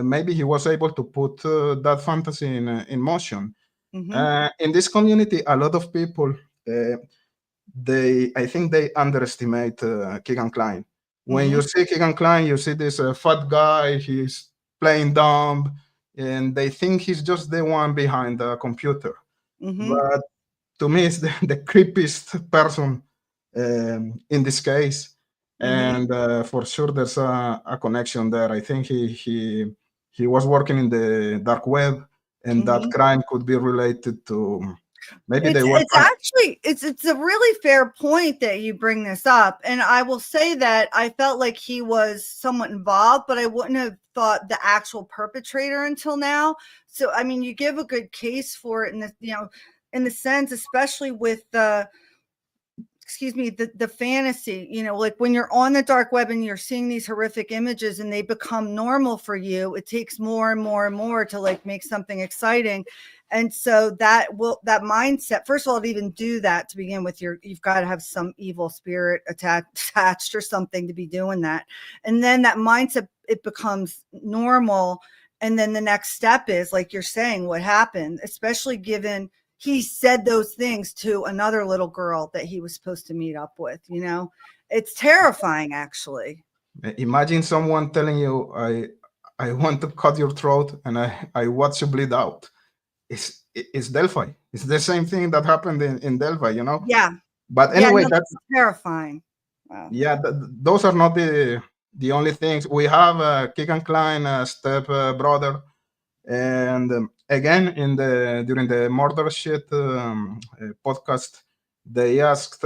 S2: maybe he was able to put that fantasy in motion. In this community, a lot of people I think they underestimate Keegan Klein. When you see Keegan Klein, you see this fat guy, he's playing dumb, and they think he's just the one behind the computer. But to me, it's the creepiest person in this case. And for sure, there's a connection there. I think he was working in the dark web, and that crime could be related to maybe
S1: it's a really fair point that you bring this up. And I will say that I felt like he was somewhat involved, but I wouldn't have thought the actual perpetrator until now. So, I mean, you give a good case for it in the sense, especially with excuse me, the fantasy, like when you're on the dark web and you're seeing these horrific images and they become normal for you, it takes more and more and more to like make something exciting. And so that mindset, first of all, to even do that to begin with, you've got to have some evil spirit attached or something to be doing that. And then that mindset, it becomes normal. And then the next step is, like you're saying, what happened, especially given he said those things to another little girl that he was supposed to meet up with, it's terrifying, actually.
S2: Imagine someone telling you, I want to cut your throat and I watch you bleed out. It's Delphi. It's the same thing that happened in Delphi,
S1: Yeah.
S2: But anyway,
S1: that's terrifying. Wow.
S2: Yeah, those are not the only things. We have Keegan Klein, step brother, and again during the murder shit podcast, they asked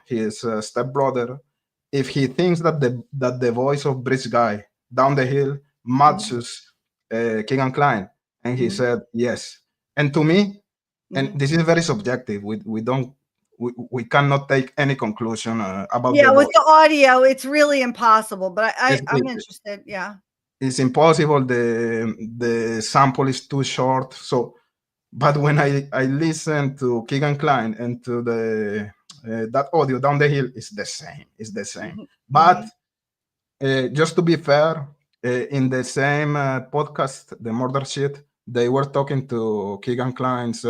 S2: his stepbrother if he thinks that the voice of Bridge Guy down the hill matches Keegan Klein, and he said yes. And to me, and this is very subjective. We cannot take any conclusion about
S1: with
S2: voice.
S1: the audio. It's really impossible, but I'm interested. Yeah,
S2: it's impossible. The sample is too short. So, but when I listen to Keegan Klein and to the that audio down the hill, it's the same. It's the same. But just to be fair, in the same podcast, the murder shit, they were talking to Keegan Klein's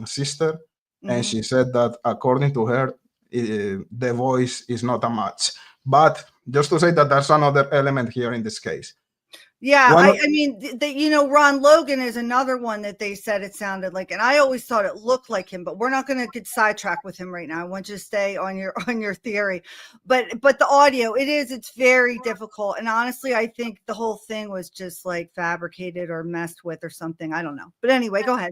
S2: sister, and she said that according to her, the voice is not a match. But just to say that there's another element here in this case.
S1: Yeah, I mean, Ron Logan is another one that they said it sounded like, and I always thought it looked like him, but we're not going to get sidetracked with him right now. I want you to stay on your theory, but the audio, it's very difficult, and honestly, I think the whole thing was just like fabricated or messed with or something. I don't know, but anyway, go ahead.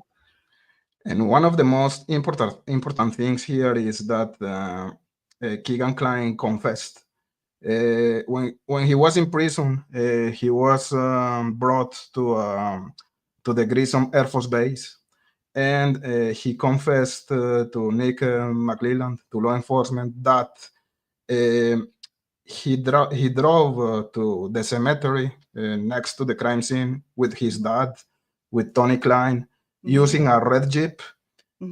S2: And one of the most important things here is that Keegan Klein confessed. When he was in prison, he was brought to the Grissom Air Force Base, and he confessed to Nick McClelland, to law enforcement, that he drove to the cemetery next to the crime scene with his dad, with Tony Klein, using a red Jeep,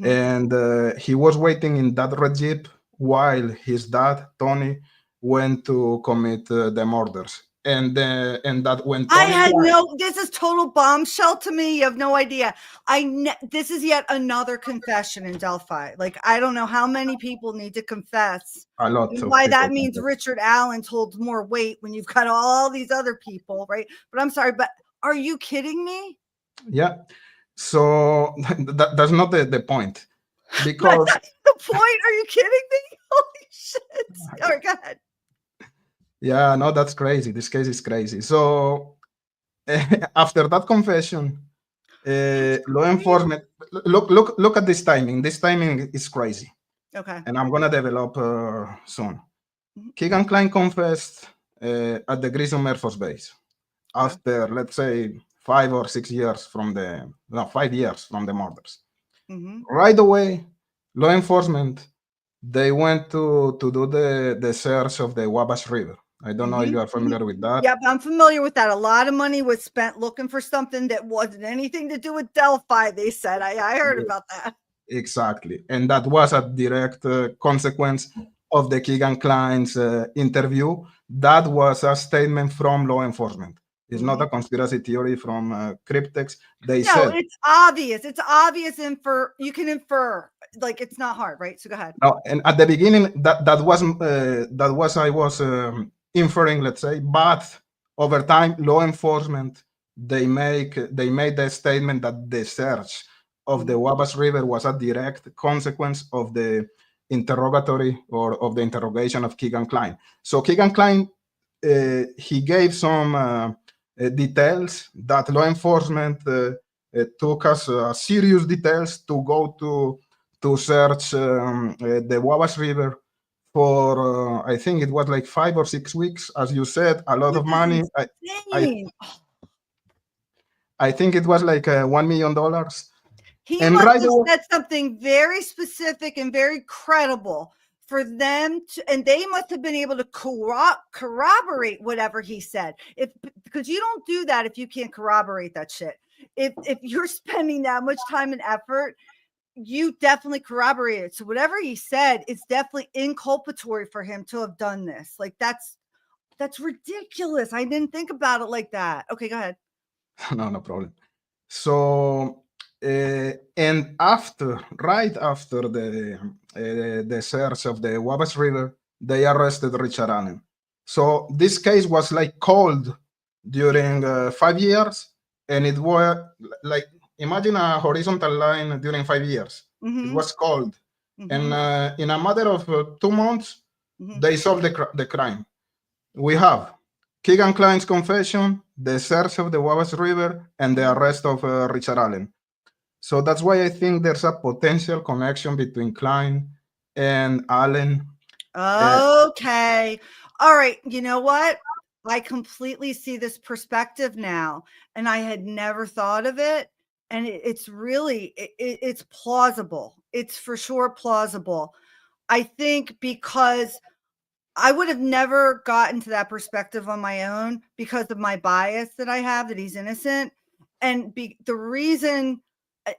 S2: and he was waiting in that red Jeep while his dad, Tony, went to commit the murders. And that when Tony
S1: this is total bombshell to me. You have no idea. This is yet another confession in Delphi. Like, I don't know how many people need to confess.
S2: A lot.
S1: Why that means Richard Allen holds more weight when you've got all these other people, right? But I'm sorry, but are you kidding me?
S2: Yeah. So that's not the point. Because
S1: the point? Are you kidding me? Holy shit. All right, go ahead.
S2: Yeah, no, that's crazy. This case is crazy. So after that confession, law enforcement look at this timing. This timing is crazy.
S1: Okay.
S2: And I'm gonna develop soon. Keegan Klein confessed at the Grissom Air Force Base after, let's say, 5 or 6 years from 5 years from the murders. Right away, law enforcement, they went to do the search of the Wabash River. I don't know if you are familiar with that.
S1: Yep, I'm familiar with that. A lot of money was spent looking for something that wasn't anything to do with Delphi, they said. I heard about that.
S2: Exactly. And that was a direct consequence of the Keegan Klein's interview. That was a statement from law enforcement. It's not a conspiracy theory from cryptics. They said
S1: it's obvious. It's obvious. You can infer. Like, it's not hard, right? So go ahead.
S2: No, and at the beginning, that was I was inferring, let's say, but over time, law enforcement they made the statement that the search of the Wabash River was a direct consequence of the interrogatory or of the interrogation of Keegan Klein. So Keegan Klein, he gave some details that law enforcement took as serious details to go to search the Wabash River for I think it was like 5 or 6 weeks, as you said, a lot of money. I think it was like $1 million.
S1: He must have said something very specific and very credible for them to, and they must have been able to corroborate whatever he said. Because you don't do that if you can't corroborate that shit. If you're spending that much time and effort, you definitely corroborate it. So whatever he said, it's definitely inculpatory for him to have done this. Like that's ridiculous. I didn't think about it like that. Okay, go ahead.
S2: No problem. So, and right after the search of the Wabash River, they arrested Richard Allen. So this case was like cold during 5 years, and it was like, imagine a horizontal line during 5 years. It was cold, and in a matter of 2 months, they solved the crime. We have Keegan Klein's confession, the search of the Wabash River, and the arrest of Richard Allen. So that's why I think there's a potential connection between Klein and Allen.
S1: Okay. All right. You know what? I completely see this perspective now, and I had never thought of it. And it's really, it's plausible. It's for sure plausible. I think because I would have never gotten to that perspective on my own because of my bias that I have that he's innocent. And the reason,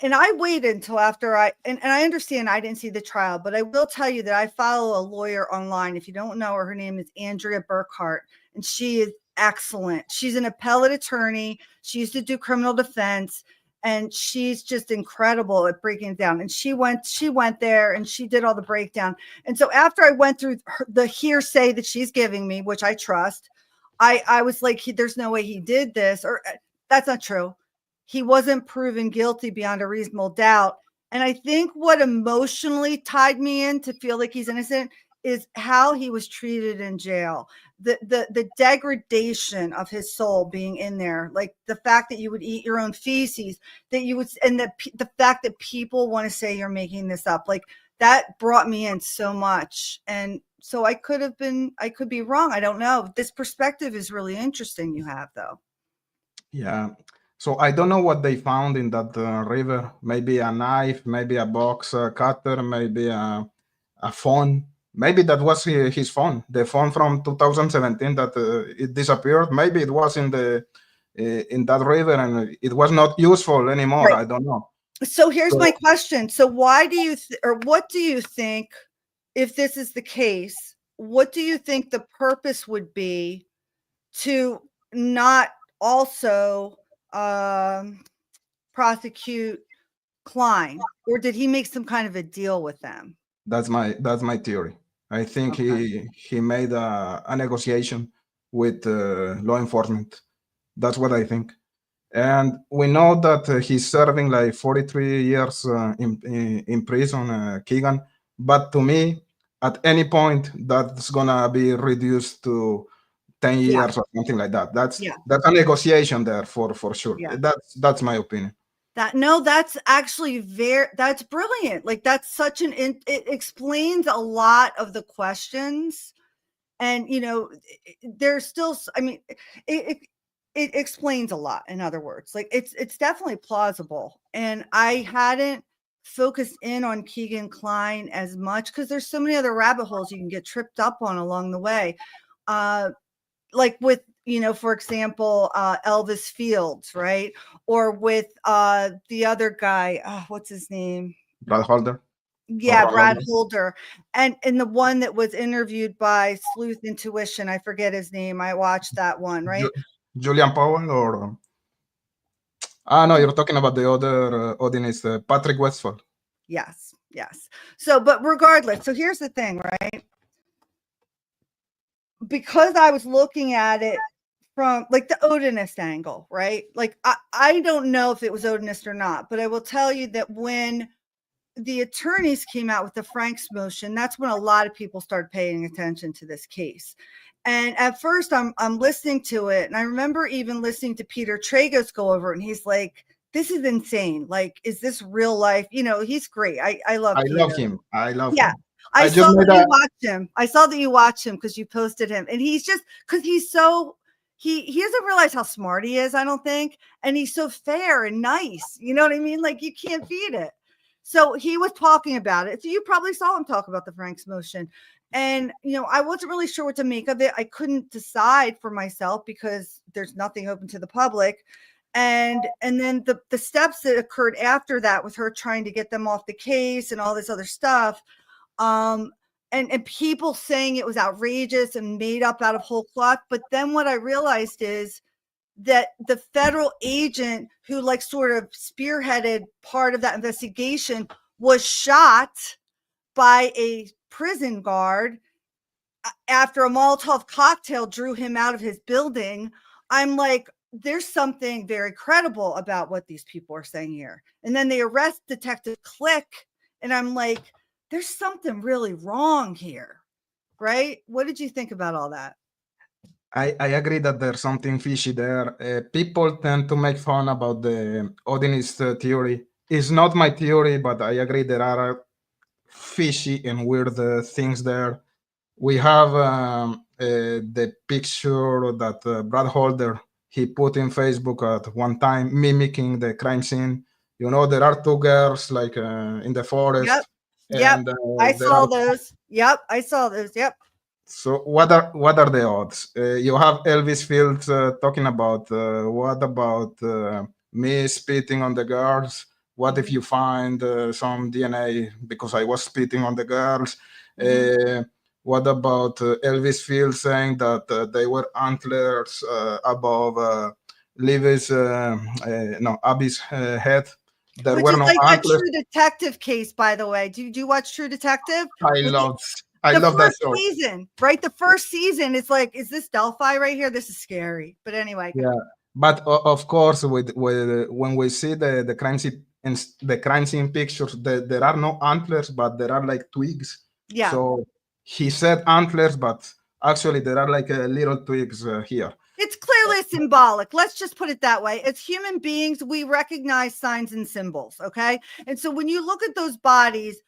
S1: and I waited until after and I understand I didn't see the trial, but I will tell you that I follow a lawyer online. If you don't know her, her name is Andrea Burkhart, and she is excellent. She's an appellate attorney. She used to do criminal defense, and she's just incredible at breaking it down. And she went there and she did all the breakdown. And so after I went through the hearsay that she's giving me, which I trust, I was like, there's no way he did this, or that's not true. He wasn't proven guilty beyond a reasonable doubt. And I think what emotionally tied me in to feel like he's innocent is how he was treated in jail. The degradation of his soul being in there, like the fact that you would eat your own feces, that you would, and the fact that people want to say you're making this up, like that brought me in so much. And so I could be wrong. I don't know. This perspective is really interesting you have, though.
S2: Yeah. So I don't know what they found in that river. Maybe a knife, maybe a box cutter, maybe a phone. Maybe that was his phone, the phone from 2017 that it disappeared. Maybe it was in that river and it was not useful anymore. Right. I don't know.
S1: So here's my question. So why do you or what do you think, if this is the case, what do you think the purpose would be to not also prosecute Klein, or did he make some kind of a deal with them?
S2: That's my theory. I think he made a negotiation with law enforcement. That's what I think. And we know that he's serving like 43 years in prison, Keegan. But to me, at any point, that's gonna be reduced to 10 years or something like that. That's a negotiation there for sure. Yeah. That's my opinion.
S1: That's actually that's brilliant. Like that's such it explains a lot of the questions. And, there's still, I mean, it explains a lot. In other words, like it's definitely plausible. And I hadn't focused in on Keegan Klein as much because there's so many other rabbit holes you can get tripped up on along the way. Like with, for example, Elvis Fields, right? Or with the other guy, what's his name?
S2: Brad Holder.
S1: Yeah, Brad Holder. And the one that was interviewed by Sleuth Intuition, I forget his name. I watched that one, right?
S2: Julian Powell or... no, you're talking about the other odinist, Patrick Westphal.
S1: Yes. So, but regardless, so here's the thing, right? Because I was looking at it from like the odinist angle, right? Like I don't know if it was odinist or not, but I will tell you that when the attorneys came out with the Franks motion, that's when a lot of people started paying attention to this case. And at first I'm listening to it, and I remember even listening to Peter Tragos go over it, and he's like, this is insane. Like, is this real life? He's great. I love
S2: him.
S1: Yeah. I saw that you watched him. I saw that you watched him because you posted him, and he's just, because he's so, he doesn't realize how smart he is, I don't think. And he's so fair and nice. You know what I mean? Like, you can't beat it. So he was talking about it. So you probably saw him talk about the Franks motion. And, I wasn't really sure what to make of it. I couldn't decide for myself because there's nothing open to the public. And then the steps that occurred after that with her trying to get them off the case and all this other stuff, and people saying it was outrageous and made up out of whole cloth. But then what I realized is that the federal agent who like sort of spearheaded part of that investigation was shot by a prison guard after a Molotov cocktail drew him out of his building. I'm like, there's something very credible about what these people are saying here. And then they arrest Detective Click, and I'm like, there's something really wrong here, right? What did you think about all that?
S2: I agree that there's something fishy there. People tend to make fun about the odinist theory. It's not my theory, but I agree there are fishy and weird things there. We have the picture that Brad Holder he put in Facebook at one time, mimicking the crime scene. There are two girls like in the forest,
S1: Yep.
S2: and
S1: I
S2: there
S1: saw
S2: are.
S1: those. Yep. I saw those. Yep.
S2: So what are the odds? You have Elvis Fields talking about what about me spitting on the girls? What if you find some DNA because I was spitting on the girls? What about Elvis Fields saying that they were antlers above Abby's head? There
S1: Which
S2: were
S1: is
S2: no
S1: like that
S2: antlers.
S1: True Detective case, by the way. Do you watch True Detective?
S2: I
S1: With
S2: love I
S1: the
S2: love that
S1: first
S2: show.
S1: season, right? The first season, it's like, is this Delphi right here? This is scary. But anyway.
S2: Yeah, but of course, with when we see the crime scene and the crime scene pictures, there are no antlers, but there are like twigs.
S1: Yeah.
S2: So he said antlers, but actually there are like little twigs here.
S1: It's clearly symbolic. Let's just put it that way. As human beings, we recognize signs and symbols. Okay. And so when you look at those bodies,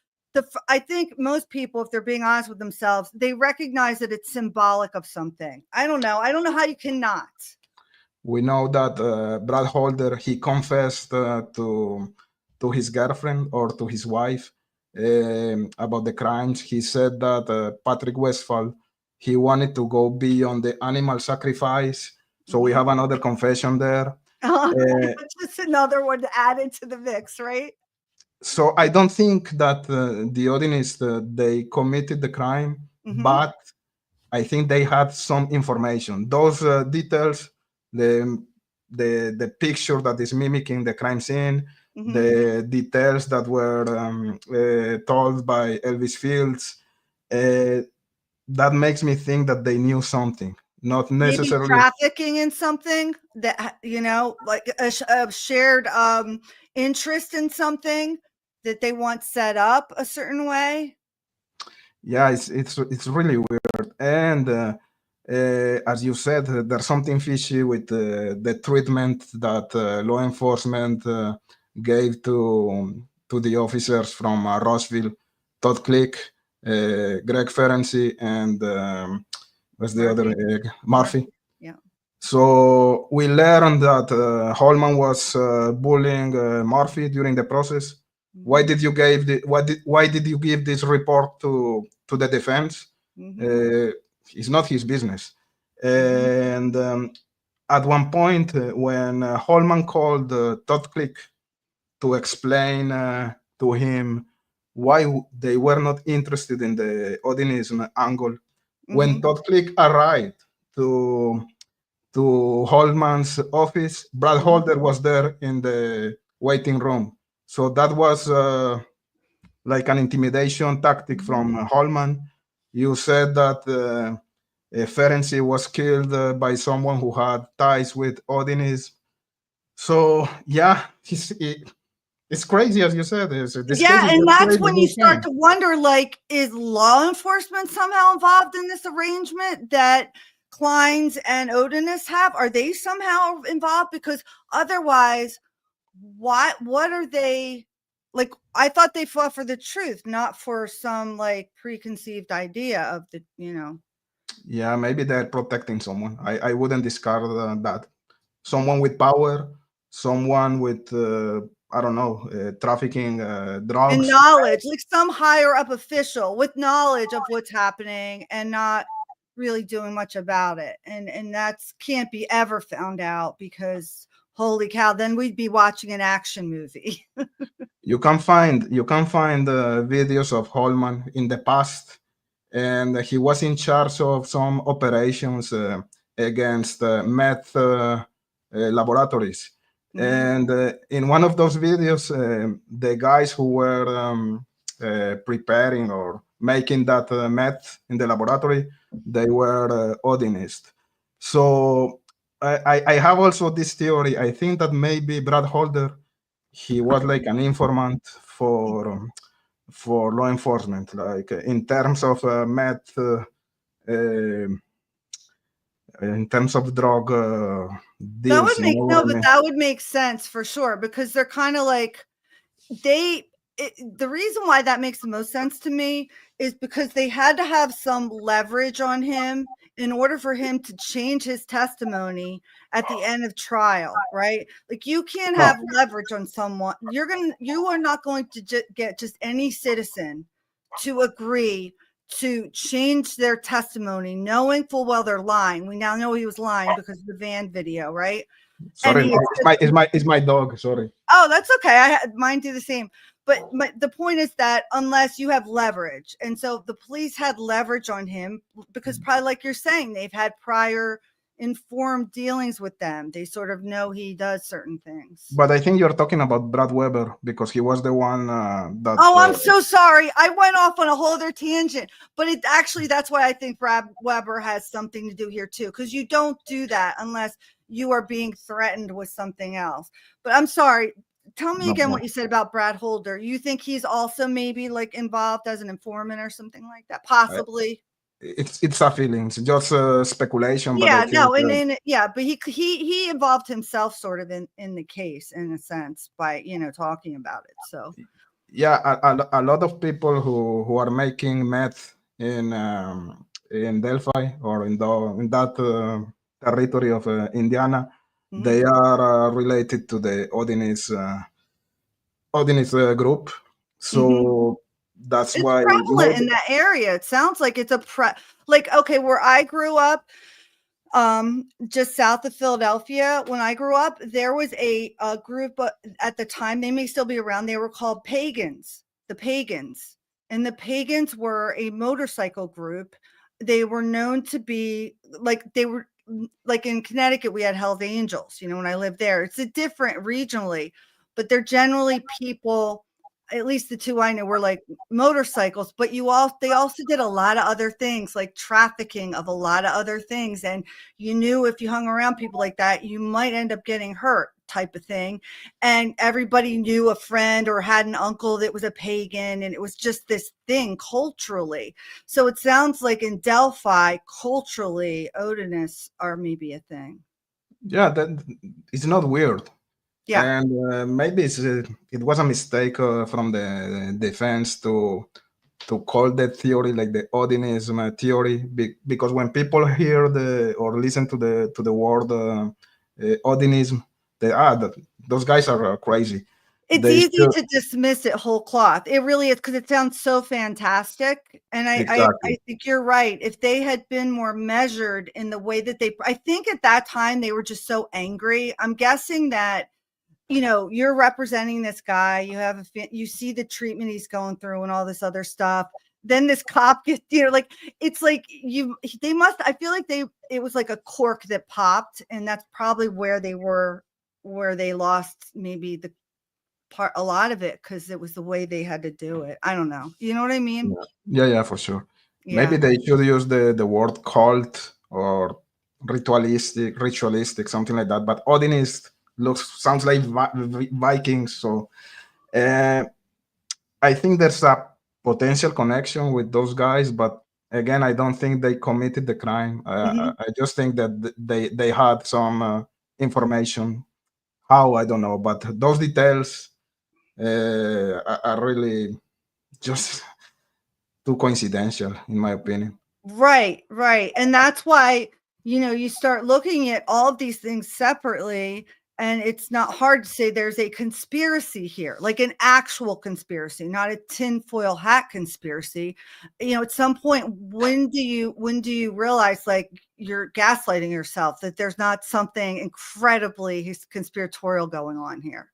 S1: I think most people, if they're being honest with themselves, they recognize that it's symbolic of something. I don't know how you cannot.
S2: We know that Brad Holder he confessed to his girlfriend or to his wife about the crimes. He said that Patrick Westphal he wanted to go beyond the animal sacrifice. So we have another confession there.
S1: Just another one added to the mix, right?
S2: So I don't think that the odinist they committed the crime, but I think they had some information. Those details, the picture that is mimicking the crime scene, the details that were told by Elvis Fields, that makes me think that they knew something, not necessarily
S1: maybe trafficking in something that like a shared interest in something that they want set up a certain way.
S2: Yeah, it's really weird. And as you said, there's something fishy with the treatment that law enforcement gave to the officers from Rossville, Todd Click, Greg Ferenczi, and what's the other? Murphy.
S1: Yeah.
S2: So we learned that Holman was bullying Murphy during the process. Why did you give this report to the defense? It's not his business. And at one point, when Holman called Todd Click to explain to him why they were not interested in the Odinism angle, when Todd Click arrived to Holman's office, Brad Holder was there in the waiting room. So that was like an intimidation tactic from Holman. You said that Ferenczi was killed by someone who had ties with Odinism. So yeah, it's crazy as you said.
S1: And that's when you start to wonder, like, is law enforcement somehow involved in this arrangement that Kleins and Odinists have? Are they somehow involved? Because otherwise, what are they like? I thought they fought for the truth, not for some like preconceived idea of the,
S2: Yeah, maybe they're protecting someone. I wouldn't discard that. Someone with power, someone with I don't know, trafficking
S1: And
S2: drugs.
S1: knowledge, like some higher up official with knowledge of what's happening and not really doing much about it. And that's can't be ever found out because holy cow, then we'd be watching an action movie.
S2: You can find videos of Holman in the past, and he was in charge of some operations against meth laboratories.
S1: Mhm.
S2: And in one of those videos, the guys who were preparing or making that meth in the laboratory, they were odinist. So I have also this theory. I think that maybe Brad Holder, he was like an informant for law enforcement, like in terms of meth, in terms of drug
S1: That would
S2: deals. You
S1: make
S2: know
S1: no,
S2: what I
S1: but
S2: mean?
S1: that would make sense for sure because they're kind of like they the reason why that makes the most sense to me is because they had to have some leverage on him in order for him to change his testimony at the end of trial, right? Like you can't
S2: No,
S1: have leverage on someone. You are not going to get just any citizen to agree to change their testimony knowing full well they're lying. We now know he was lying because of the van video, right? And
S2: sorry,
S1: he
S2: it's my dog. Sorry.
S1: Oh, that's okay. Mine do the same. But the point is that unless you have leverage, and so the police had leverage on him because probably like you're saying, they've had prior informed dealings with them. They sort of know he does certain things.
S2: But I think you're talking about Brad Weber because he was the one that.
S1: Oh, I'm so sorry. I went off on a whole other tangent, but it actually that's why I think Brad Weber has something to do here too, because you don't do that unless you are being threatened with something else. But I'm sorry. Tell me
S2: No,
S1: again
S2: no.
S1: what you said about Brad Holder. You think he's also maybe like involved as an informant or something like that?
S2: I-
S1: Possibly.
S2: it's a feeling. It's just speculation, but I
S1: Yeah,
S2: think
S1: no, and yeah, but he involved himself sort of in the case in a sense by talking about it. So
S2: yeah, a lot of people who are making meth in Delphi or in that territory of Indiana,
S1: mhm.
S2: they are related to the Odinist group.
S1: Mhm.
S2: So that's
S1: It's
S2: why
S1: prevalent
S2: maybe.
S1: in that area. It sounds like it's like okay, where I grew up, just south of Philadelphia, when I grew up, there was a group at the time, they may still be around. They were called Pagans, the Pagans. And the Pagans were a motorcycle group. They were known to be like in Connecticut, we had Hell's Angels, when I lived there. It's a different regionally, but they're generally people, at least the two I know were like motorcycles, but they also did a lot of other things like trafficking of a lot of other things. And you knew if you hung around people like that, you might end up getting hurt type of thing. And everybody knew a friend or had an uncle that was a pagan. And it was just this thing culturally. So it sounds like in Delphi, culturally, Odinists are maybe a thing.
S2: Yeah, that it's not weird.
S1: Yeah.
S2: And maybe it was a mistake from the defense to call that theory like the Odinism theory, because when people hear the or listen to the word Odinism, those guys are crazy.
S1: It's
S2: They
S1: easy
S2: should.
S1: to dismiss it whole cloth. It really is because it sounds so fantastic. And
S2: Exactly.
S1: I think you're right. If they had been more measured in the way that I think at that time they were just so angry. I'm guessing that, you're representing this guy. You see the treatment he's going through and all this other stuff. Then this cop gets, like, it's like I feel like it was like a cork that popped. And that's probably where they lost maybe a lot of it because it was the way they had to do it. I don't know. You know what I mean?
S2: Yeah, for sure. Maybe
S1: Yeah.
S2: they should use the word cult or ritualistic, something like that. But Odinist sounds like Vikings. So uh, I think there's a potential connection with those guys, but again, I don't think they committed the crime.
S1: Hmm.
S2: I just think that they had some information. How, I don't know, but those details are really just too coincidental, in my opinion.
S1: Right, right. And that's why, you start looking at all of these things separately And it's not hard to say there's a conspiracy here, like an actual conspiracy, not a tinfoil hat conspiracy. At some point, when do you realize like you're gaslighting yourself, that there's not something incredibly conspiratorial going on here?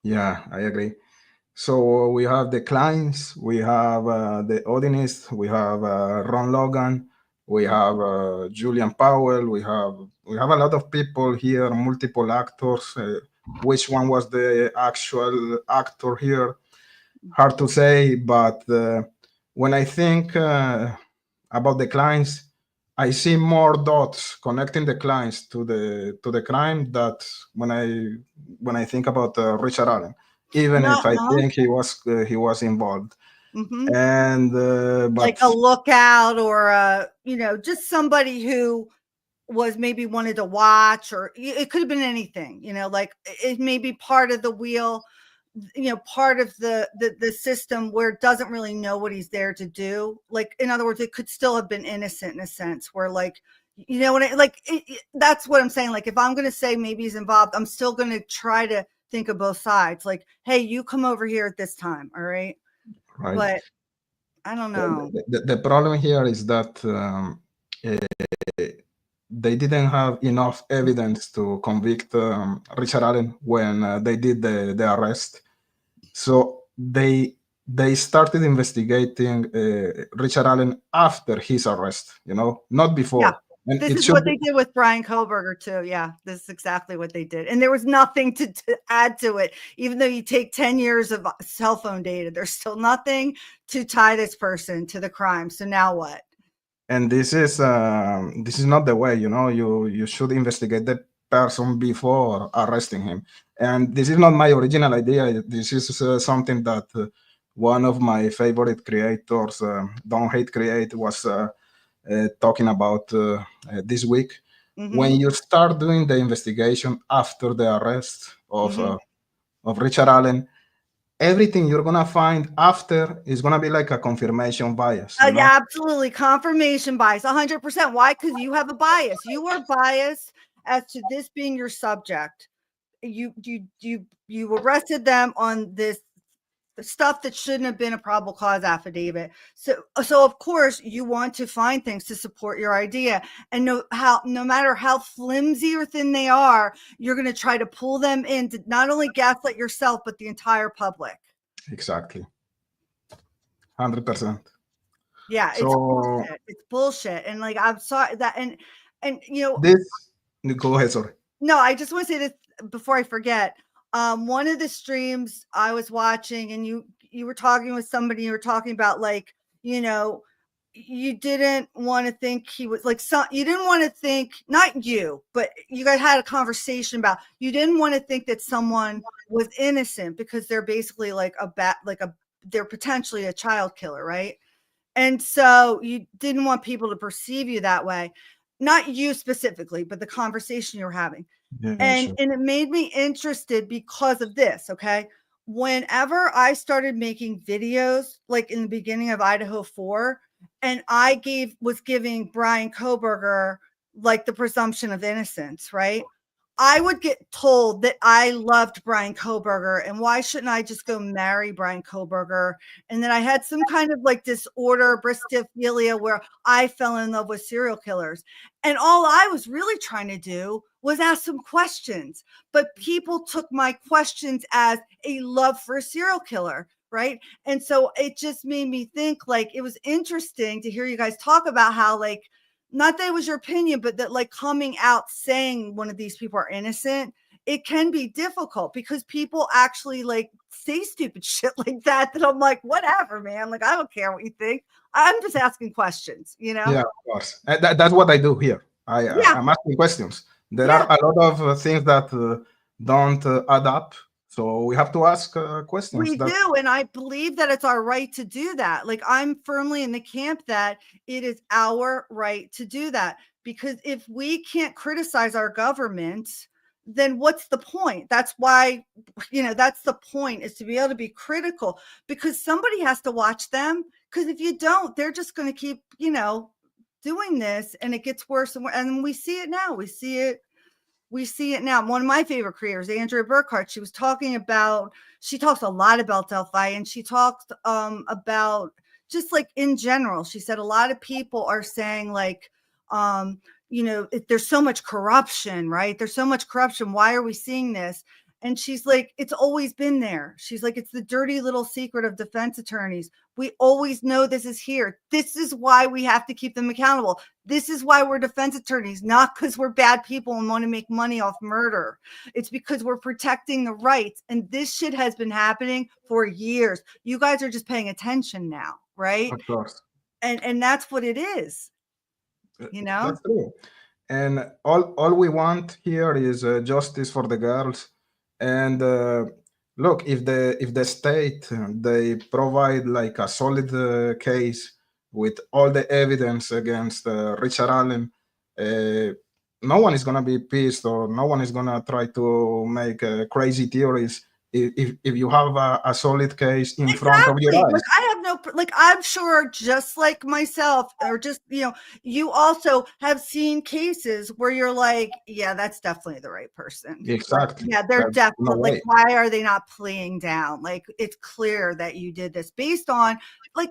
S2: Yeah, I agree. So we have the Kleins, we have the Odinist, we have Ron Logan, we have Julian Powell, we have a lot of people here, multiple actors. Which one was the actual actor here? Hard to say, but when I think about the Kleins, I see more dots connecting the Kleins to the crime that when I think about Richard Allen, even
S1: No,
S2: if I
S1: no.
S2: think he was involved.
S1: Hmm.
S2: And
S1: Like
S2: but
S1: a lookout, or just somebody who was maybe wanted to watch, or it could have been anything, like it may be part of the wheel, part of the system where it doesn't really know what he's there to do. Like, in other words, it could still have been innocent in a sense where, like, that's what I'm saying. Like, if I'm going to say maybe he's involved, I'm still going to try to think of both sides. Like, hey, you come over here at this time. All right.
S2: right.
S1: But I don't know.
S2: The problem here is that they didn't have enough evidence to convict Richard Allen when they did the arrest. So they started investigating Richard Allen after his arrest, not
S1: Yeah.
S2: before. And
S1: This
S2: it
S1: is
S2: should
S1: what
S2: be,
S1: they did with Brian Koberger too. Yeah, this is exactly what they did. And there was nothing to add to it. Even though you take 10 years of cell phone data, there's still nothing to tie this person to the crime. So now what?
S2: and this is not the way, you should investigate the person before arresting him. And this is not my original idea. This is something that one of my favorite creators, Don't Hate Create, was talking about this week.
S1: Mm-hmm.
S2: When you start doing the investigation after the arrest
S1: Mm-hmm.
S2: of Richard Allen, everything you're gonna find after is gonna be like a confirmation bias,
S1: Yeah, absolutely. Confirmation bias, 100%. Why? Because you have a bias. You are biased as to this being your subject. You arrested them on this stuff that shouldn't have been a probable cause affidavit. So of course you want to find things to support your idea, and no matter how flimsy or thin they are, you're going to try to pull them in to not only gaslight yourself but the entire public.
S2: Exactly, 100%.
S1: Yeah, it's
S2: So
S1: bullshit. It's bullshit. And like, I'm sorry that, and
S2: this, go ahead, sorry.
S1: no, I just want to say this before I forget. One of the streams I was watching, and you were talking with somebody, you were talking about, like, you didn't want to think he was like, you didn't want to think, not you, but you guys had a conversation about, you didn't want to think that someone was innocent because they're basically like they're potentially a child killer, right? And so you didn't want people to perceive you that way. Not you specifically, but the conversation you're having.
S2: Yeah,
S1: And
S2: sure.
S1: it made me interested because of this, okay? Whenever I started making videos, like in the beginning of Idaho 4, and I was giving Brian Koberger like the presumption of innocence, right? I would get told that I loved Brian Koberger, and why shouldn't I just go marry Brian Koberger? And then I had some kind of like disorder, bristophilia, where I fell in love with serial killers. And all I was really trying to do was ask some questions, but people took my questions as a love for a serial killer, right? And so it just made me think, like, it was interesting to hear you guys talk about how, like, not that it was your opinion, but that, like, coming out saying one of these people are innocent, it can be difficult because people actually like say stupid shit like that I'm like, whatever, man. Like, I don't care what you think. I'm just asking questions,
S2: Yeah, of course. That's what I do here.
S1: Yeah.
S2: I'm asking questions. There are
S1: Yeah.
S2: a lot of things that don't add up, so we have to ask questions.
S1: We do. And I believe that it's our right to do that. Like, I'm firmly in the camp that it is our right to do that, because if we can't criticize our government, then what's the point? That's why, that's the point, is to be able to be critical, because somebody has to watch them. Because if you don't, they're just going to keep, doing this, and it gets worse and worse. And we see it now. We see it We see it now. One of my favorite creators, Andrea Burkhart, she talks a lot about Delphi, and she talked about just like in general. She said a lot of people are saying like, there's so much corruption, right? There's so much corruption. Why are we seeing this? And she's like, it's always been there. She's like, it's the dirty little secret of defense attorneys. We always know this is here. This is why we have to keep them accountable. This is why we're defense attorneys, not because we're bad people and want to make money off murder. It's because we're protecting the rights. And this shit has been happening for years. You guys are just paying attention now, right?
S2: Of course.
S1: And that's what it is,
S2: That's true. And all we want here is justice for the girls. And look, if the state they provide like a solid case with all the evidence against Richard Allen, no one is gonna be pissed, or no one is gonna try to make crazy theories if you have a solid case in front of your eyes.
S1: Like, I have no, like, I'm sure just like myself, or just, you also have seen cases where you're like, yeah, that's definitely the right person.
S2: Exactly.
S1: Yeah, they're definitely, like, why are they not playing down? Like, it's clear that you did this based on, like,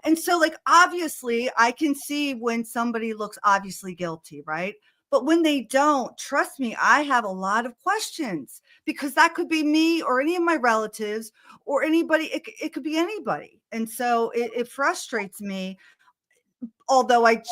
S1: and so, like, obviously I can see when somebody looks obviously guilty, right? But when they don't, trust me, I have a lot of questions, because that could be me or any of my relatives or anybody. It could be anybody. And so it frustrates me, although I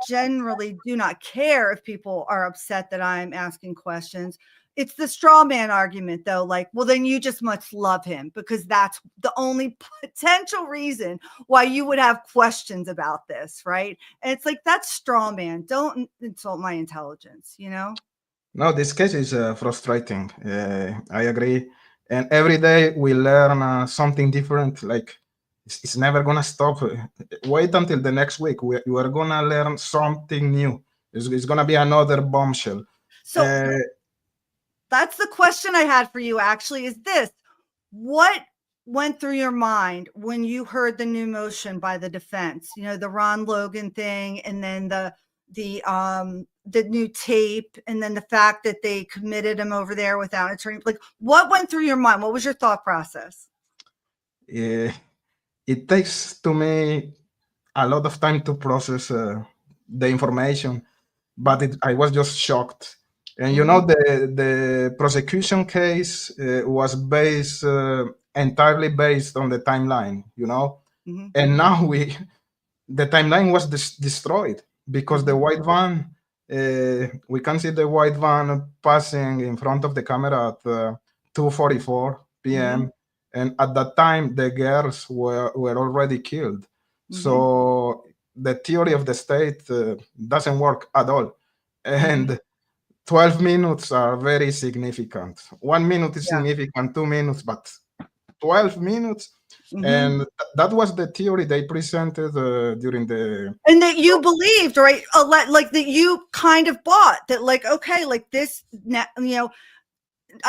S1: generally do not care if people are upset that I'm asking questions. It's the straw man argument, though. Like, well, then you just must love him, because that's the only potential reason why you would have questions about this, right? And it's like, that's straw man. Don't insult my intelligence,
S2: No, this case is frustrating. I agree. And every day we learn something different. Like, it's never gonna stop. Wait until the next week. You are gonna learn something new. It's gonna be another bombshell.
S1: So that's the question I had for you, actually, is this: what went through your mind when you heard the new motion by the defense? The Ron Logan thing, and then the new tape, and then the fact that they committed him over there without an attorney. Like, what went through your mind? What was your thought process?
S2: It takes to me a lot of time to process the information, but I was just shocked. And the prosecution case was entirely based on the timeline, and now the timeline was destroyed, because the white van, we can see the white van passing in front of the camera at 2:44 p.m. And at that time, the girls were already killed. So the theory of the state doesn't work at all. And 12 minutes are very significant. 1 minute is significant, 2 minutes, but 12 minutes. And that was the theory they presented during the...
S1: And that you believed, right? Like, that you kind of bought that, like, okay, like this, I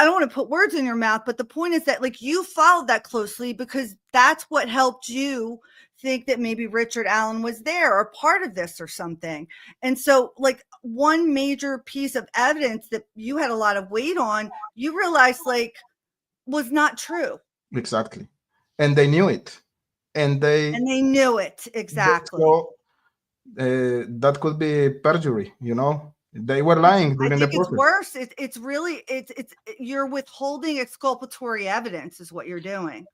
S1: don't want to put words in your mouth, but the point is that, like, you followed that closely because that's what helped you think that maybe Richard Allen was there or part of this or something. And so, like, one major piece of evidence that you had a lot of weight on, you realized, like, was not true.
S2: Exactly. And they knew it. And they
S1: knew it. Exactly.
S2: So that could be perjury, They were lying during the process.
S1: It's worse. It's really, you're withholding exculpatory evidence is what you're doing.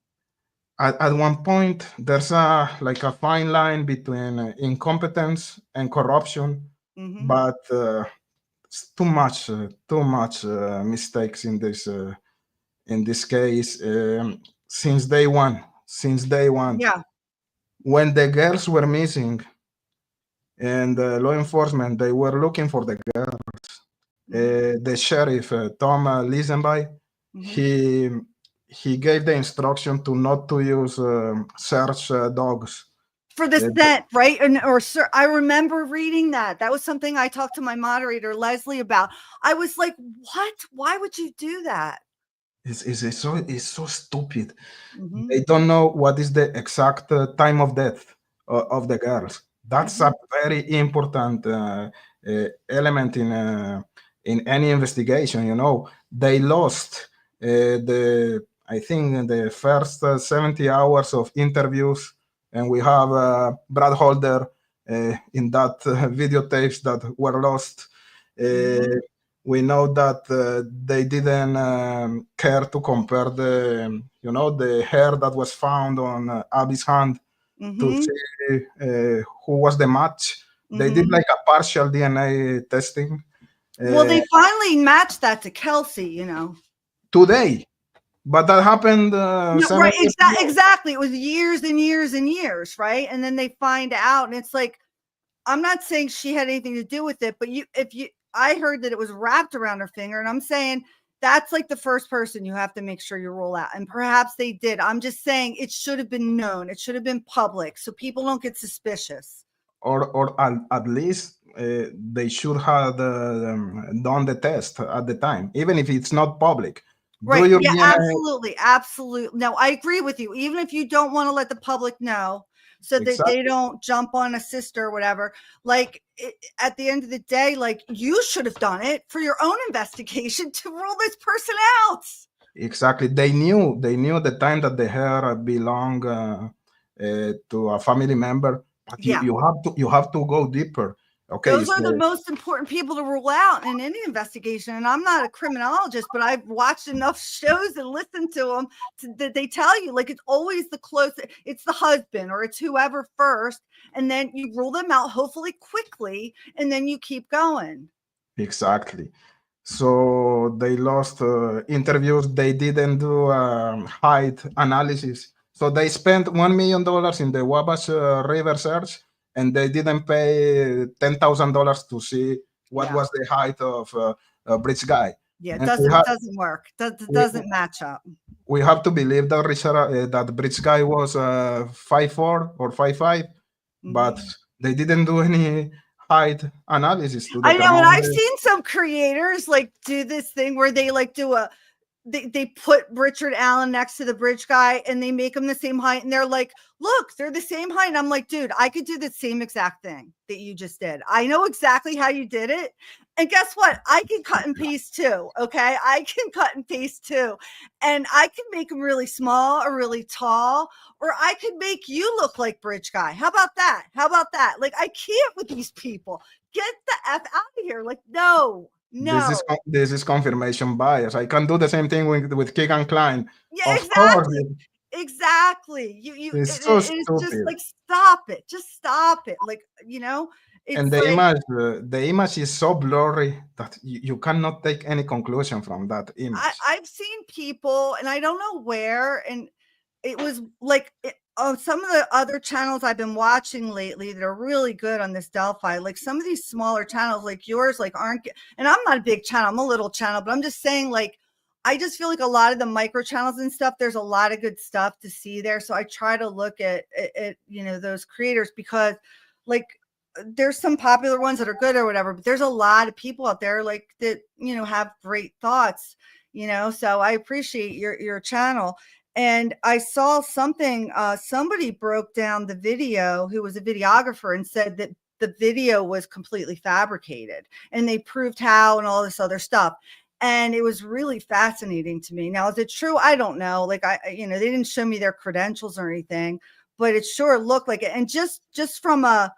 S2: At one point, there's a fine line between incompetence and corruption, but too much mistakes in this case since day one.
S1: Yeah.
S2: When the girls were missing, and law enforcement, they were looking for the girls. The sheriff, Tom Lisenby, he gave the instruction to not to use search dogs
S1: for the scent, right? I remember reading that. That was something I talked to my moderator Leslie about. I was like, "What? Why would you do that?"
S2: It's so stupid. They don't know what is the exact time of death of the girls. That's a very important element in any investigation. They lost I think in the first 70 hours of interviews, and we have Brad Holder in that videotapes that were lost. We know that they didn't care to compare the hair that was found on Abby's hand to see who was the match. They did like a partial DNA testing.
S1: Well, they finally matched that to Kelsey,
S2: Today, but that happened
S1: No,
S2: 7
S1: right,
S2: years ago.
S1: exactly. It was years and years and years, right? And then they find out, and it's like, I'm not saying she had anything to do with it, but I heard that it was wrapped around her finger, and I'm saying that's like the first person you have to make sure you rule out. And perhaps they did. I'm just saying it should have been known. It should have been public so people don't get suspicious.
S2: Or at least they should have done the test at the time, even if it's not public.
S1: Right.
S2: Do your
S1: Yeah,
S2: DNA.
S1: absolutely. No, I agree with you. Even if you don't want to let the public know so that
S2: Exactly.
S1: they don't jump on a sister or whatever, like at the end of the day, like you should have done it for your own investigation to rule this person out.
S2: Exactly. They knew the time that the hair belonged to a family member, but
S1: Yeah.
S2: you have to go deeper. Okay.
S1: Those are the most important people to rule out in any investigation. And I'm not a criminologist, but I've watched enough shows and listened to them that they tell you, like, it's always it's the husband or it's whoever first. And then you rule them out, hopefully quickly, and then you keep going.
S2: Exactly. So they lost interviews. They didn't do height analysis. So they spent $1 million in the Wabash River search, and they didn't pay $10,000 to see what was the height of Bridge Guy.
S1: Yeah, it doesn't work. Doesn't match up.
S2: We have to believe that Richard, that Bridge Guy was 5'4" or 5'5", but they didn't do any height analysis to
S1: I know, and I've seen some creators like do this thing where they like do they put Richard Allen next to the Bridge Guy and they make them the same height, and they're like, look, they're the same height. And I'm like, dude, I could do the same exact thing that you just did. I know exactly how you did it. And guess what? I can cut and paste too. Okay. I can cut and paste too. And I can make them really small or really tall, or I could make you look like Bridge Guy. How about that? How about that? Like, I can't with these people. Get the F out of here. Like, no.
S2: This is confirmation bias. I can do the same thing with Keegan Klein.
S1: Yeah,
S2: of
S1: exactly.
S2: Course.
S1: Exactly.
S2: It's so
S1: it's just like, stop it. Just stop it. Like, it's
S2: and the image is so blurry that you cannot take any conclusion from that image.
S1: I've seen people, and I don't know where, and it was like on some of the other channels I've been watching lately that are really good on this Delphi, like some of these smaller channels like yours, like aren't, and I'm not a big channel, I'm a little channel, but I'm just saying, like, I just feel like a lot of the micro channels and stuff, there's a lot of good stuff to see there. So I try to look at those creators, because like there's some popular ones that are good or whatever, but there's a lot of people out there like that, have great thoughts, so I appreciate your channel. And I saw something, somebody broke down the video, who was a videographer, and said that the video was completely fabricated, and they proved how and all this other stuff. And it was really fascinating to me. Now, is it true? I don't know. Like, they didn't show me their credentials or anything, but it sure looked like it. And just from a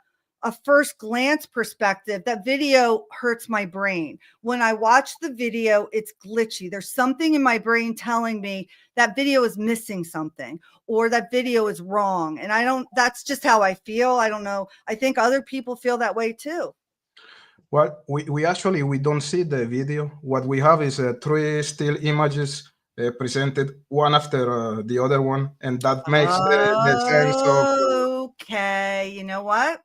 S1: first glance perspective, that video hurts my brain. When I watch the video, it's glitchy. There's something in my brain telling me that video is missing something, or that video is wrong. And that's just how I feel. I don't know. I think other people feel that way too.
S2: Well, we don't see the video. What we have is 3 still images presented one after the other one, and that makes the sense of.
S1: Okay, you know what?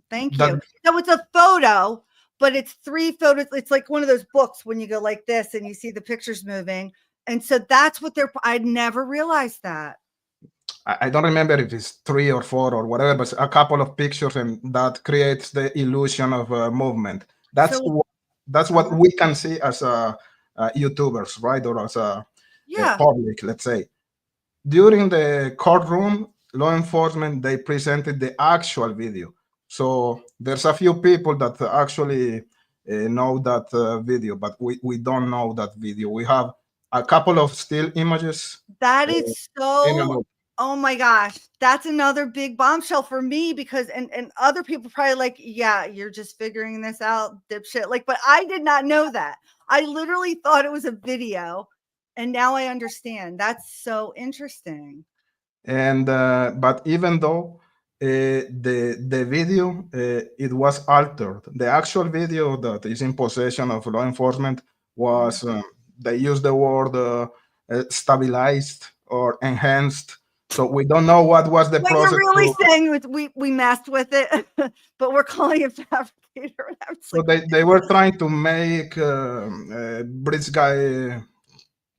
S1: Thank you. So it's a photo, but it's 3 photos. It's like one of those books when you go like this and you see the pictures moving. And so that's what I'd never realized that.
S2: I don't remember if it's 3 or 4 or whatever, but a couple of pictures, and that creates the illusion of movement. That's what we can see as YouTubers, right? Or as a public, let's say. During the courtroom, law enforcement, they presented the actual video. So there's a few people that actually know that video, but we don't know that video. We have a couple of still images.
S1: That
S2: uh,
S1: is
S2: in
S1: so,
S2: a
S1: oh my gosh, that's another big bombshell for me because and other people probably like, yeah, you're just figuring this out, dipshit. Like, but I did not know that. I literally thought it was a video, and now I understand. That's so interesting.
S2: And but even though the video it was altered, the actual video that is in possession of law enforcement was they used the word stabilized or enhanced. So we don't know what was the
S1: What you're
S2: process.
S1: really saying is we messed with it, but we're calling it fabricator. And I was
S2: So
S1: like,
S2: they were trying to make Bridge guy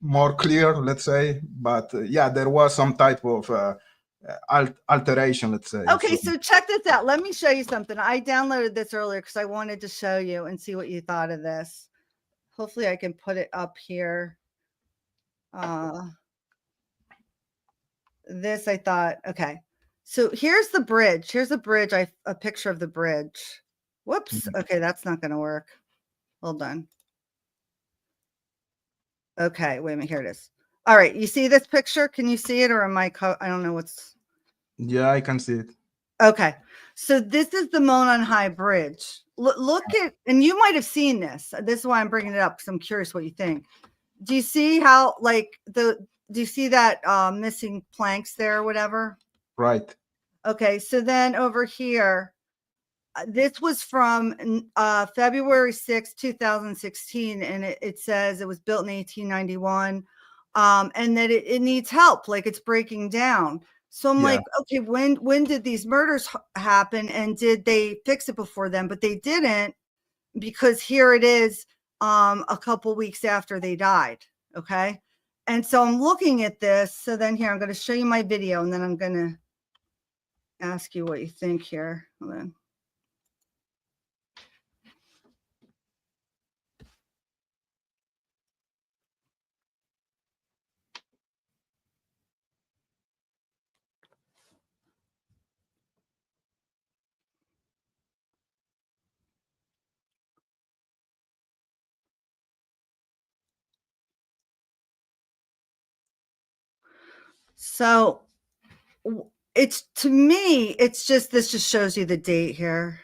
S2: more clear, let's say. But yeah, there was some type of alteration, let's say.
S1: okay,
S2: So
S1: so check this out. Let me show you something. I downloaded this earlier because I wanted to show you and see what you thought of this. Hopefully I can put it up here. This I thought, okay. So here's the bridge. Here's a bridge. A picture of the bridge. Whoops. Okay, that's not going to work. Hold on. Okay, wait a minute. Here it is. All right, you see this picture? Can you see it, or am I? I don't know what's.
S2: yeah, I can see it.
S1: Okay, so this is the Monon High Bridge. Look at, and you might have seen this. This is why I'm bringing it up because I'm curious what you think. Do you see how, like, do you see that missing planks there or whatever?
S2: Right.
S1: Okay, so then over here, this was from February 6, 2016, and it says it was built in 1891, and that it needs help, like it's breaking down. So I'm like, okay, when did these murders happen, and did they fix it before then? But they didn't, because here it is a couple weeks after they died. Okay, and so I'm looking at this. So then here I'm going to show you my video, and then I'm going to ask you what you think here. Hold on. So it's, to me, it's just, this just shows you the date here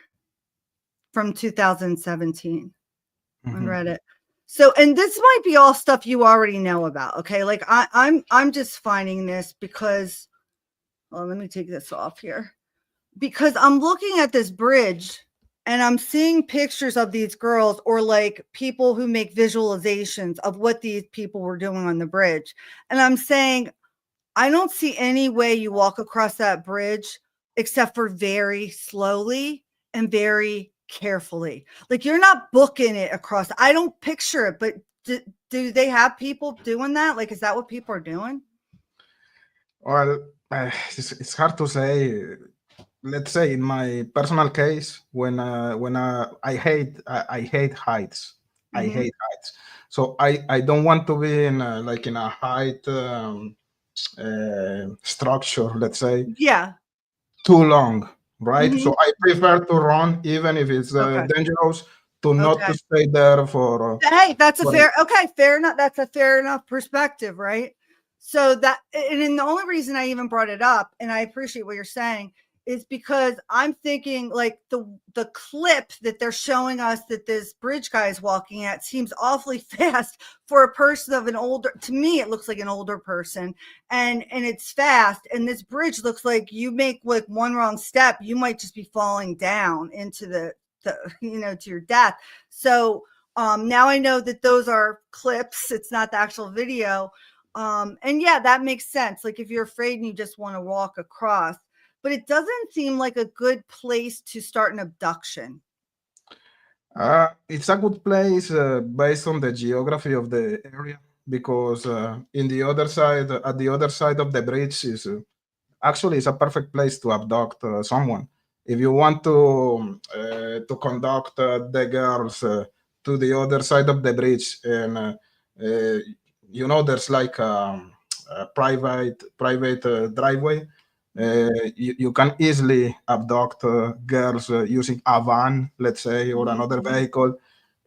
S1: from 2017 on Reddit. So, and this might be all stuff you already know about. Okay. Like I'm just finding this because, well, let me take this off here, because I'm looking at this bridge and I'm seeing pictures of these girls, or like people who make visualizations of what these people were doing on the bridge. And I'm saying, I don't see any way you walk across that bridge except for very slowly and very carefully. Like, you're not booking it across. I don't picture it, but do they have people doing that? Like, is that what people are doing?
S2: Well, it's hard to say. Let's say in my personal case, when I hate heights. I hate heights. So I don't want to be in like in a height structure, let's say,
S1: Yeah.
S2: too long, right? So I prefer to run, even if it's
S1: Okay.
S2: dangerous, to not to
S1: Okay.
S2: stay there for.
S1: Hey, that's a fair, okay, fair enough. That's a fair enough perspective, right? So that, and the only reason I even brought it up, and I appreciate what you're saying, is because I'm thinking like the clip that they're showing us that this bridge guy is walking at seems awfully fast for a person of an older, to me it looks like an older person, and it's fast, and this bridge looks like you make like one wrong step, you might just be falling down into the to your death. So now I know that those are clips, it's not the actual video. And yeah, that makes sense. Like, if you're afraid and you just want to walk across, but it doesn't seem like a good place to start an abduction.
S2: It's a good place based on the geography of the area, because in the other side, at the other side of the bridge is actually it's a perfect place to abduct someone. If you want to conduct the girls to the other side of the bridge, and there's like a private driveway. You can easily abduct girls using a van, let's say, or another vehicle.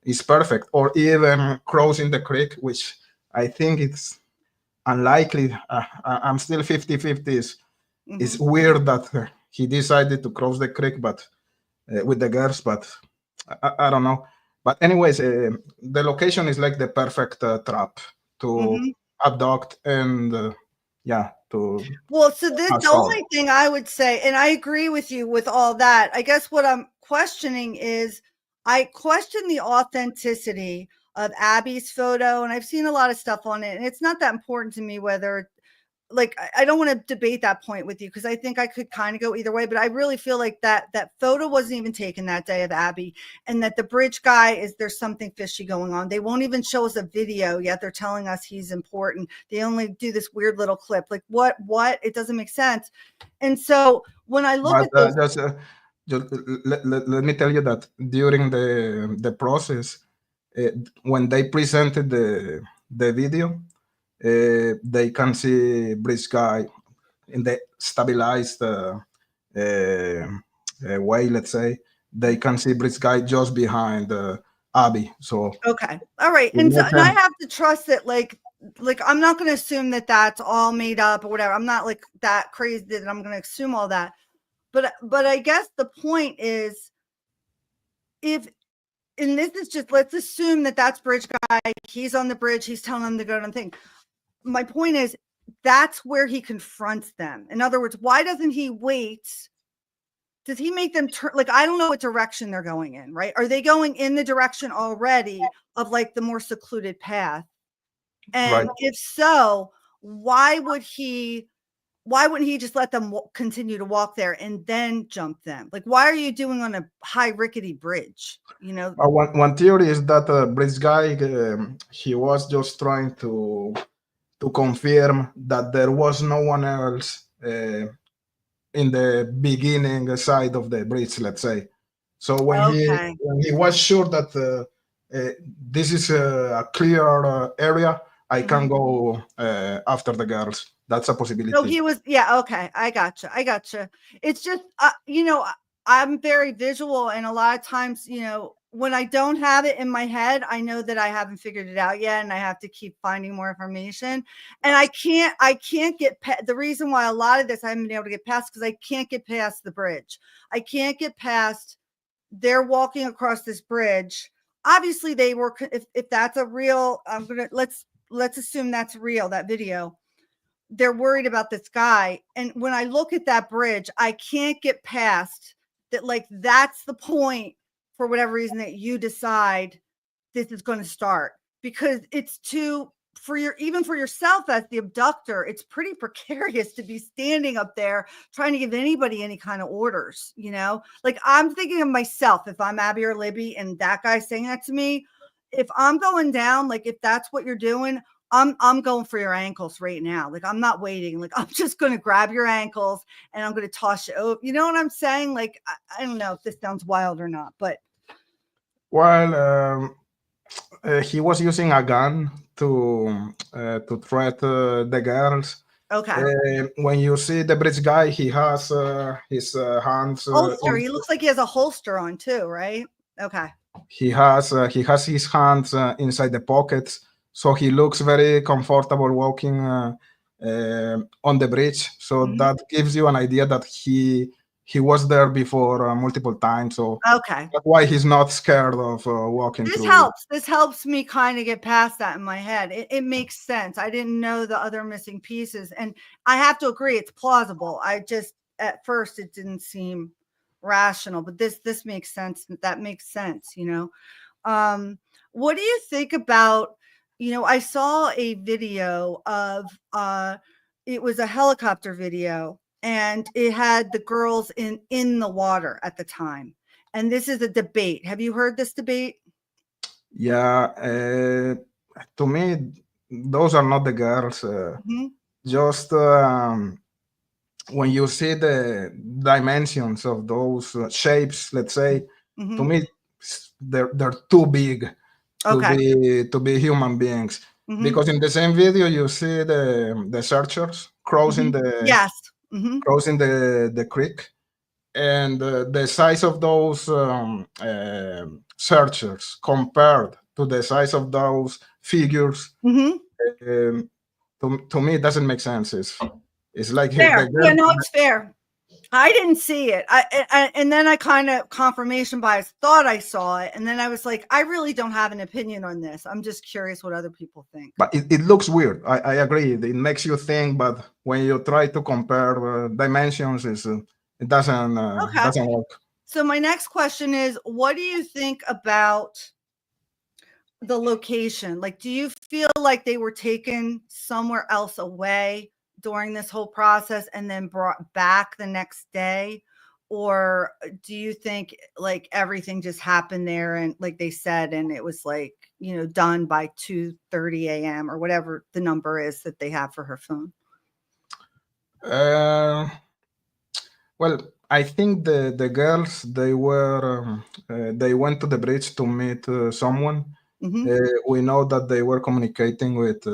S2: is perfect, or even crossing the creek, which I think it's unlikely. I'm still 50-50. It's weird that he decided to cross the creek, but with the girls, but I don't know. But anyways, the location is like the perfect trap to abduct and to
S1: Well, so this the
S2: assault.
S1: only thing I would say, and I agree with you with all that. I guess what I'm questioning is I question the authenticity of Abby's photo, and I've seen a lot of stuff on it, and it's not that important to me whether like I don't want to debate that point with you because I think I could kind of go either way, but I really feel like that photo wasn't even taken that day of Abby, and that the bridge guy there's something fishy going on. They won't even show us a video yet. They're telling us he's important. They only do this weird little clip. Like what? It doesn't make sense. And so when I look at this,
S2: just let me tell you that during the process, when they presented the video, they can see bridge guy in the stabilized way, let's say. They can see bridge guy just behind Abby. So
S1: okay, all right, and I have to trust that like I'm not going to assume that that's all made up or whatever. I'm not like that crazy that I'm going to assume all that. But I guess the point is, and this is just, let's assume that that's bridge guy. He's on the bridge. He's telling them to go on the thing. My point is, that's where he confronts them. In other words, why doesn't he wait? Does he make them turn? Like, I don't know what direction they're going in, right? Are they going in the direction already of like the more secluded path? And if so, why wouldn't he just let them continue to walk there and then jump them? Like, why are you doing on a high rickety bridge? You know,
S2: one theory is that bridge guy he was just trying to confirm that there was no one else in the beginning side of the bridge, let's say. So when he was sure that this is a clear area, I can go after the girls. That's a possibility.
S1: So he was, okay. I gotcha. It's just, you know, I'm very visual, and a lot of times, you know, when I don't have it in my head, I know that I haven't figured it out yet, and I have to keep finding more information. And I can't get the reason why a lot of this I haven't been able to get past, because I can't get past the bridge. I can't get past, they're walking across this bridge. Obviously they were, if that's a real, let's assume that's real, that video. They're worried about this guy. And when I look at that bridge, I can't get past that. Like, that's the point, for whatever reason, that you decide this is going to start, because it's too, even for yourself as the abductor, it's pretty precarious to be standing up there trying to give anybody any kind of orders, you know? Like, I'm thinking of myself, if I'm Abby or Libby and that guy's saying that to me, if I'm going down, like, if that's what you're doing, I'm going for your ankles right now. Like, I'm not waiting. Like, I'm just going to grab your ankles and I'm going to toss you over. You know what I'm saying? Like, I don't know if this sounds wild or not, but.
S2: Well, he was using a gun to threat the girls.
S1: Okay.
S2: When you see the bridge guy, he has his hands.
S1: Holster. He looks like he has a holster on too, right? Okay.
S2: He has his hands inside the pockets, so he looks very comfortable walking on the bridge. So that gives you an idea that he was there before multiple times. So
S1: okay,
S2: that's why he's not scared of walking through.
S1: This helps me kind of get past that in my head. It makes sense. I didn't know the other missing pieces, and I have to agree, it's plausible. I just, at first, it didn't seem rational, but this makes sense. That makes sense, you know. What do you think about, you know, I saw a video of it was a helicopter video, and it had the girls in the water at the time, and this is a debate. Have you heard this debate?
S2: Yeah, to me, those are not the girls. Just when you see the dimensions of those shapes, let's say, to me, they're too big to be human beings. Because in the same video, you see the searchers crossing crossing the creek, and the size of those searchers compared to the size of those figures, um, to me, it doesn't make sense. It's like the
S1: Fair. Yeah,
S2: girl.
S1: no, it's fair. I didn't see it. And then I kind of confirmation bias thought I saw it. And then I was like, I really don't have an opinion on this. I'm just curious what other people think.
S2: But it looks weird. I agree. It makes you think, but when you try to compare dimensions, it doesn't work.
S1: So my next question is, what do you think about the location? Like, do you feel like they were taken somewhere else away during this whole process and then brought back the next day? Or do you think like everything just happened there and like they said, and it was like, done by 2:30 a.m. or whatever the number is that they have for her phone?
S2: Well, I think the girls, they went to the bridge to meet someone. We know that they were communicating with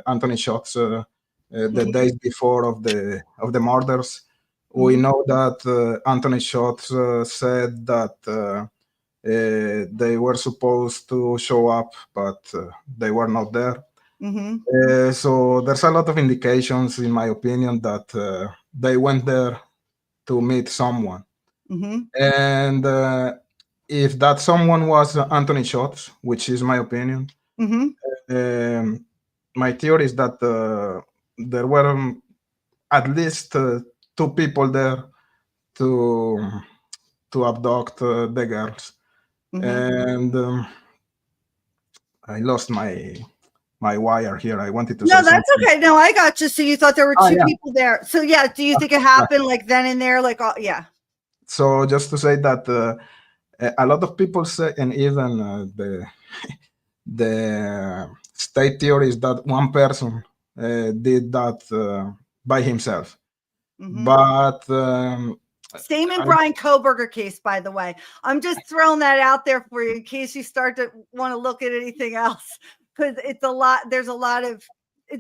S2: Anthony Shotz the days before of the murders. We know that Anthony Shotz said that they were supposed to show up, but they were not there. So there's a lot of indications, in my opinion, that they went there to meet someone. And if that someone was Anthony Shotz, which is my opinion, my theory is that there were at least two people there to abduct the girls. And I lost my wire here. I wanted to say
S1: that's
S2: something.
S1: okay. No, I got you. So you thought there were two people there. So yeah, do you think it happened like then and there? Like, yeah.
S2: So just to say that a lot of people say, and even the state theory is that one person did that by himself. But
S1: same in Brian Kohberger case, by the way. I'm just throwing that out there for you in case you start to want to look at anything else, because it's a lot. There's a lot of,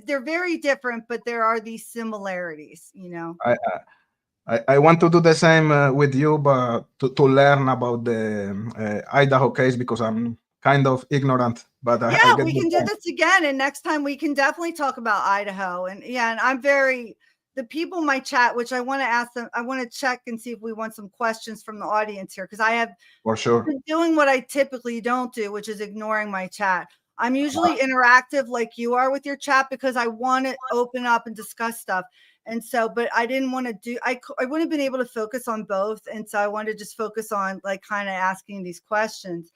S1: they're very different, but there are these similarities,
S2: I want to do the same with you, but to learn about the Idaho case, because I'm kind of ignorant. But
S1: yeah, we can do this again, and next time we can definitely talk about Idaho. And yeah, and I'm the people in my chat, which I want to ask them, I want to check and see if we want some questions from the audience here, because I have
S2: for sure
S1: been doing what I typically don't do, which is ignoring my chat. I'm usually interactive like you are with your chat, because I want to open up and discuss stuff. And so, but I didn't want to do, I wouldn't have been able to focus on both. And so I wanted to just focus on like kind of asking these questions.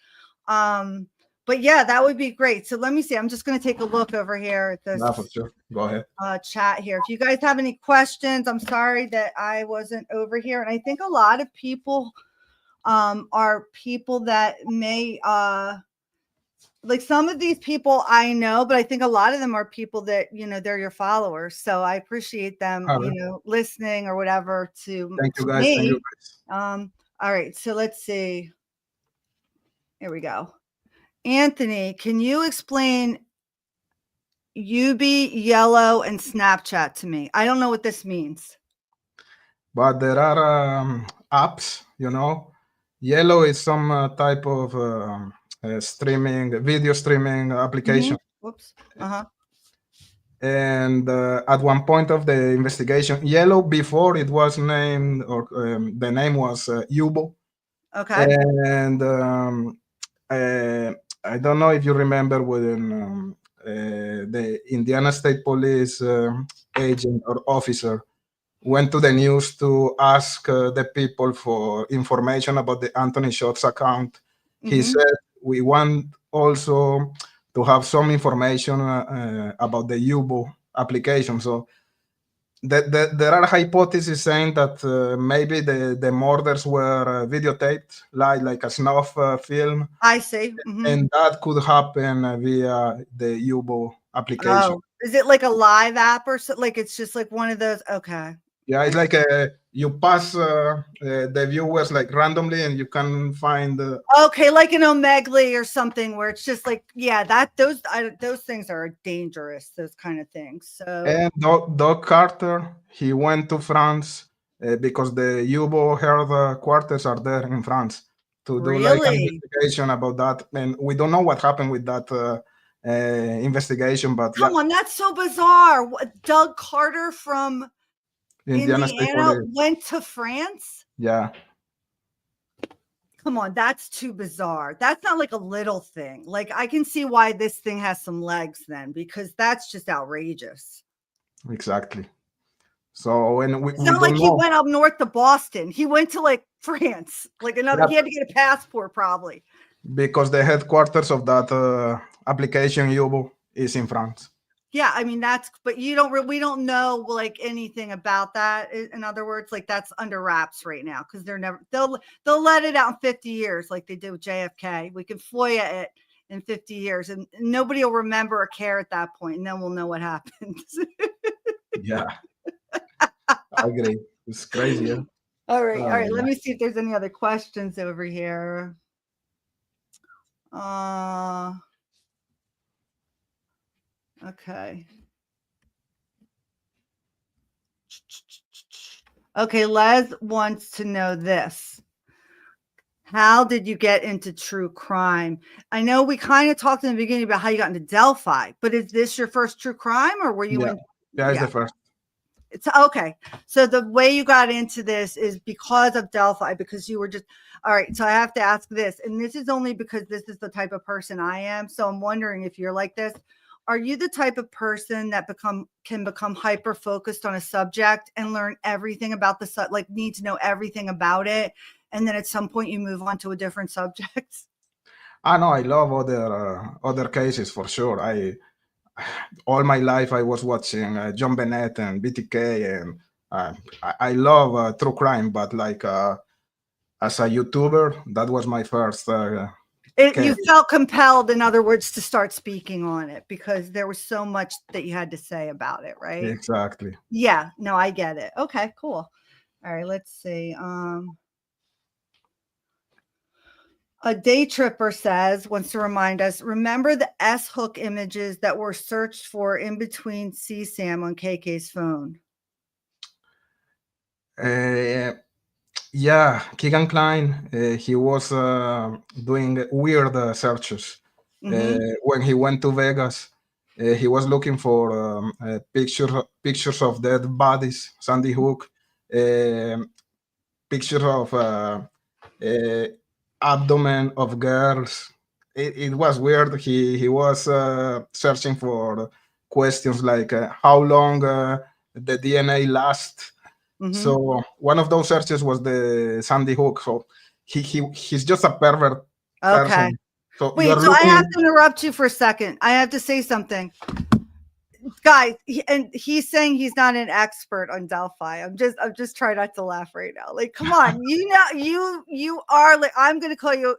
S1: But yeah, that would be great. So let me see. I'm just going to take a look over here at this.
S2: For sure. Go ahead.
S1: Chat here. If you guys have any questions, I'm sorry that I wasn't over here. And I think a lot of people are people that may, like some of these people I know, but I think a lot of them are people that, they're your followers. So I appreciate them, listening or whatever to
S2: Thank you guys.
S1: me.
S2: Thank you guys.
S1: All right. So let's see. Here we go. Anthony, can you explain UB, Yellow, and Snapchat to me? I don't know what this means.
S2: But there are apps, Yellow is some type of video streaming application.
S1: Whoops.
S2: And at one point of the investigation, Yellow, before it was named, or the name was Yubo.
S1: Okay.
S2: And I don't know if you remember when the Indiana State Police agent or officer went to the news to ask the people for information about the Anthony Shotz account. He said, we want also to have some information about the Yubo application. So there are hypotheses saying that maybe the murders were videotaped, like a snuff film.
S1: I see.
S2: And that could happen via the Yubo application.
S1: Oh, is it like a live app or so? Like it's just like one of those? Okay.
S2: Yeah, it's like you pass the viewers like randomly, and you can find.
S1: Okay, like an Omegle or something, where it's just like, yeah, those things are dangerous. Those kind of things. So.
S2: And Doc Carter, he went to France because the Yubo headquarters are there in France. to do like an
S1: Really?
S2: investigation about that, and we don't know what happened with that investigation. But yeah,
S1: Come on, that's so bizarre. Doug Carter from
S2: Indiana State
S1: Indiana
S2: Police.
S1: went to France?
S2: Yeah,
S1: Come on, that's too bizarre. That's not like a little thing. Like, I can see why this thing has some legs then, because that's just outrageous.
S2: exactly. So when
S1: It's
S2: we
S1: not like
S2: don't
S1: he
S2: know.
S1: went up north to Boston. He went to like France, like another.
S2: Yeah,
S1: He had to get a passport, probably.
S2: because the headquarters of that application Yubo is in France.
S1: Yeah, I mean but we don't know like anything about that. In other words, like that's under wraps right now because they'll let it out in 50 years like they did with JFK. We can FOIA it in 50 years and nobody will remember or care at that point, and then we'll know what happened.
S2: Yeah, I agree. It's crazy. Yeah.
S1: All right.
S2: Oh,
S1: Let
S2: yeah.
S1: me see if there's any other questions over here. Okay. Okay, Les wants to know this. How did you get into true crime? I know we kind of talked in the beginning about how you got into Delphi, but is this your first true crime or were you
S2: Yeah,
S1: in?
S2: yeah, it's the first.
S1: It's okay. So the way you got into this is because of Delphi, because you were just all right. So I have to ask this, and this is only because this is the type of person I am. So I'm wondering if you're like this. Are you the type of person that can become hyper focused on a subject and learn everything about like need to know everything about it, and then at some point you move on to a different subject?
S2: I know I love other cases for sure. All my life I was watching John Bennett and BTK, and I love true crime. But like as a YouTuber, that was my first case.
S1: You felt compelled, in other words, to start speaking on it because there was so much that you had to say about it, right?
S2: Exactly.
S1: Yeah, no, I get it. Okay, cool. All right, let's see. A day tripper wants to remind us, remember the S hook images that were searched for in between CSAM on KK's phone?
S2: Yeah, Keegan Klein, he was doing weird searches. When he went to Vegas, he was looking for pictures of dead bodies, Sandy Hook, pictures of abdomen of girls. It was weird. He was searching for questions like how long the DNA lasts. So one of those searches was the Sandy Hook. So he's just a pervert person. So
S1: wait, so I have to interrupt you for a second. I have to say something. Guys, he's saying he's not an expert on Delphi. I'm just trying not to laugh right now. Like, come on, you are like, I'm gonna call you,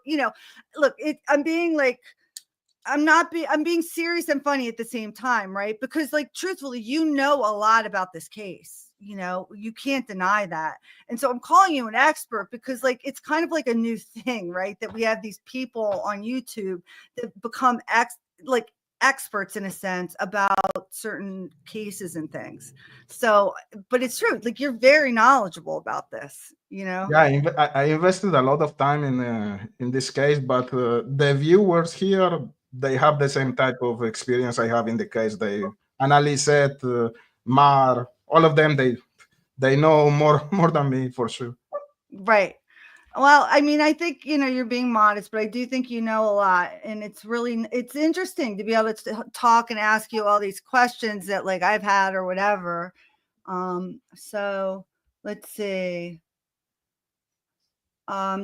S1: look, I'm being like, I'm being serious and funny at the same time, right? Because like truthfully, a lot about this case. You can't deny that. And so I'm calling you an expert because like it's kind of like a new thing, right? That we have these people on YouTube that become experts in a sense about certain cases and things. So, but it's true. Like you're very knowledgeable about this, Yeah,
S2: I invested a lot of time in this case, but the viewers here, they have the same type of experience I have in the case. They Annalise, Mar, all of them, they know more than me for sure.
S1: Right. Well, I mean, I think, you're being modest, but I do think you know a lot. And it's interesting to be able to talk and ask you all these questions that like I've had or whatever. So let's see.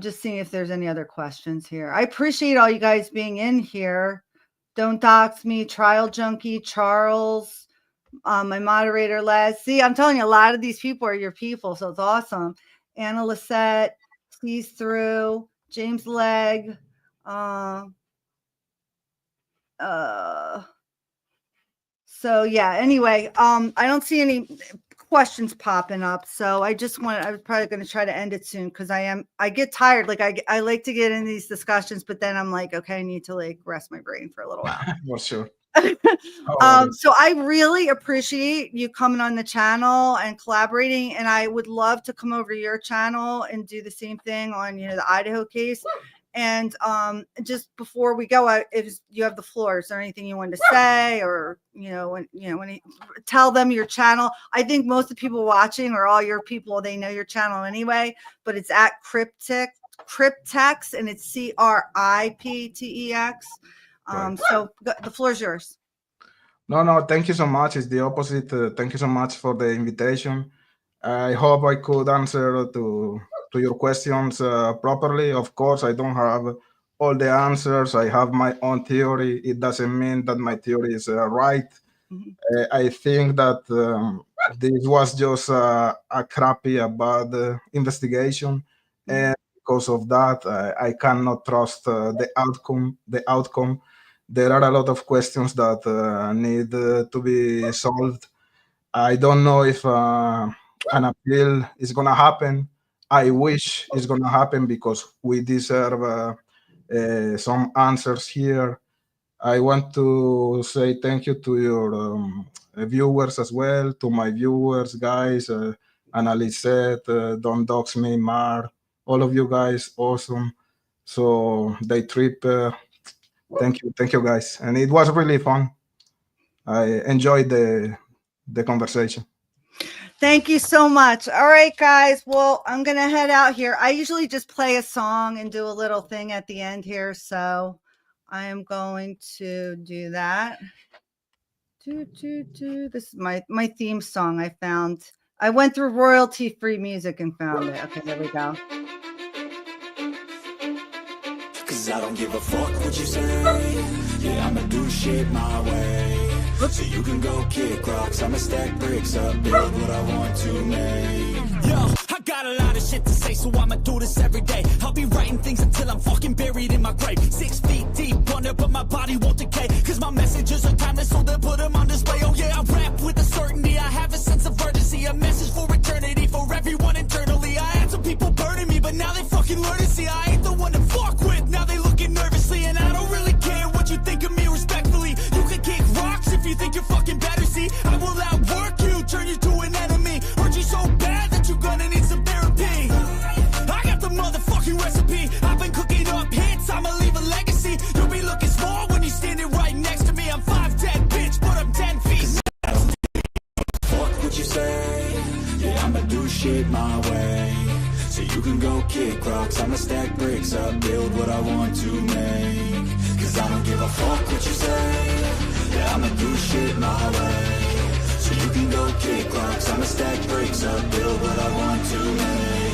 S1: Just seeing if there's any other questions here. I appreciate all you guys being in here. Don't dox me, Trial Junkie, Charles, my moderator, Les. See, I'm telling you, a lot of these people are your people, so it's awesome. Anna Lisette, Sees Through, James Legg. So yeah, anyway, I don't see any questions popping up. So I was probably going to try to end it soon because I get tired. Like I like to get in these discussions, but then I'm like, okay, I need to like rest my brain for a little while.
S2: For sure.
S1: So I really appreciate you coming on the channel and collaborating, and I would love to come over to your channel and do the same thing on, the Idaho case. And just before we go, if you have the floor, is there anything you wanted to say, or when you tell them your channel? I think most of the people watching, or all your people, they know your channel anyway, but it's at Cryptex, and it's CRIPTEX. So the floor is yours.
S2: No, thank you so much. It's the opposite. Thank you so much for the invitation. I hope I could answer to your questions properly. Of course, I don't have all the answers. I have my own theory. It doesn't mean that my theory is right. I think that this was just a crappy, bad investigation, and because of that, I cannot trust the outcome. There are a lot of questions that need to be solved. I don't know if an appeal is going to happen. I wish it's going to happen because we deserve some answers here. I want to say thank you to your viewers as well, to my viewers, guys, Annalise, Don't Dox Me, Mar, all of you guys, awesome. So Day Trip, thank you guys, and it was really fun. I enjoyed the conversation.
S1: Thank you so much. All right, guys. Well, I'm going to head out here. I usually just play a song and do a little thing at the end here. So I am going to do that. This is my theme song I found. I went through royalty-free music and found it. Okay, there we go.
S3: Cause I don't give a fuck what you say. Yeah, I'ma do shit my way. So you can go kick rocks, I'ma stack bricks up, build what I want to make. Yo, I got a lot of shit to say, so I'ma do this every day. I'll be writing things until I'm fucking buried in my grave. 6 feet deep under, but my body won't decay. Cause my messages are timeless, so they'll put them on display. Oh yeah, I rap with a certainty, I have a sense of urgency. A message for eternity, for everyone internally. I had some people burning me, but now they fucking learn to see I ain't the one to fuck with. Now they looking nervously, and I don't really care what you think of me respectfully. You can kick rocks if you think you're fucking better, see. I will outwork you, turn you to an enemy. Hurt you so bad that you're gonna need some therapy. I got the motherfucking recipe. I've been cooking up hits, I'ma leave a legacy. You'll be looking small when you're standing right next to me. I'm 5'10", bitch, but I'm 10 feet. I don't fuck what you say. Yeah, I'ma do shit my way. So you can go kick rocks, I'ma stack bricks up, build what I want to make. Cause I don't give a fuck what you say. Yeah, I'ma do shit my way. So you can go kick rocks, I'ma stack bricks up, build what I want to make.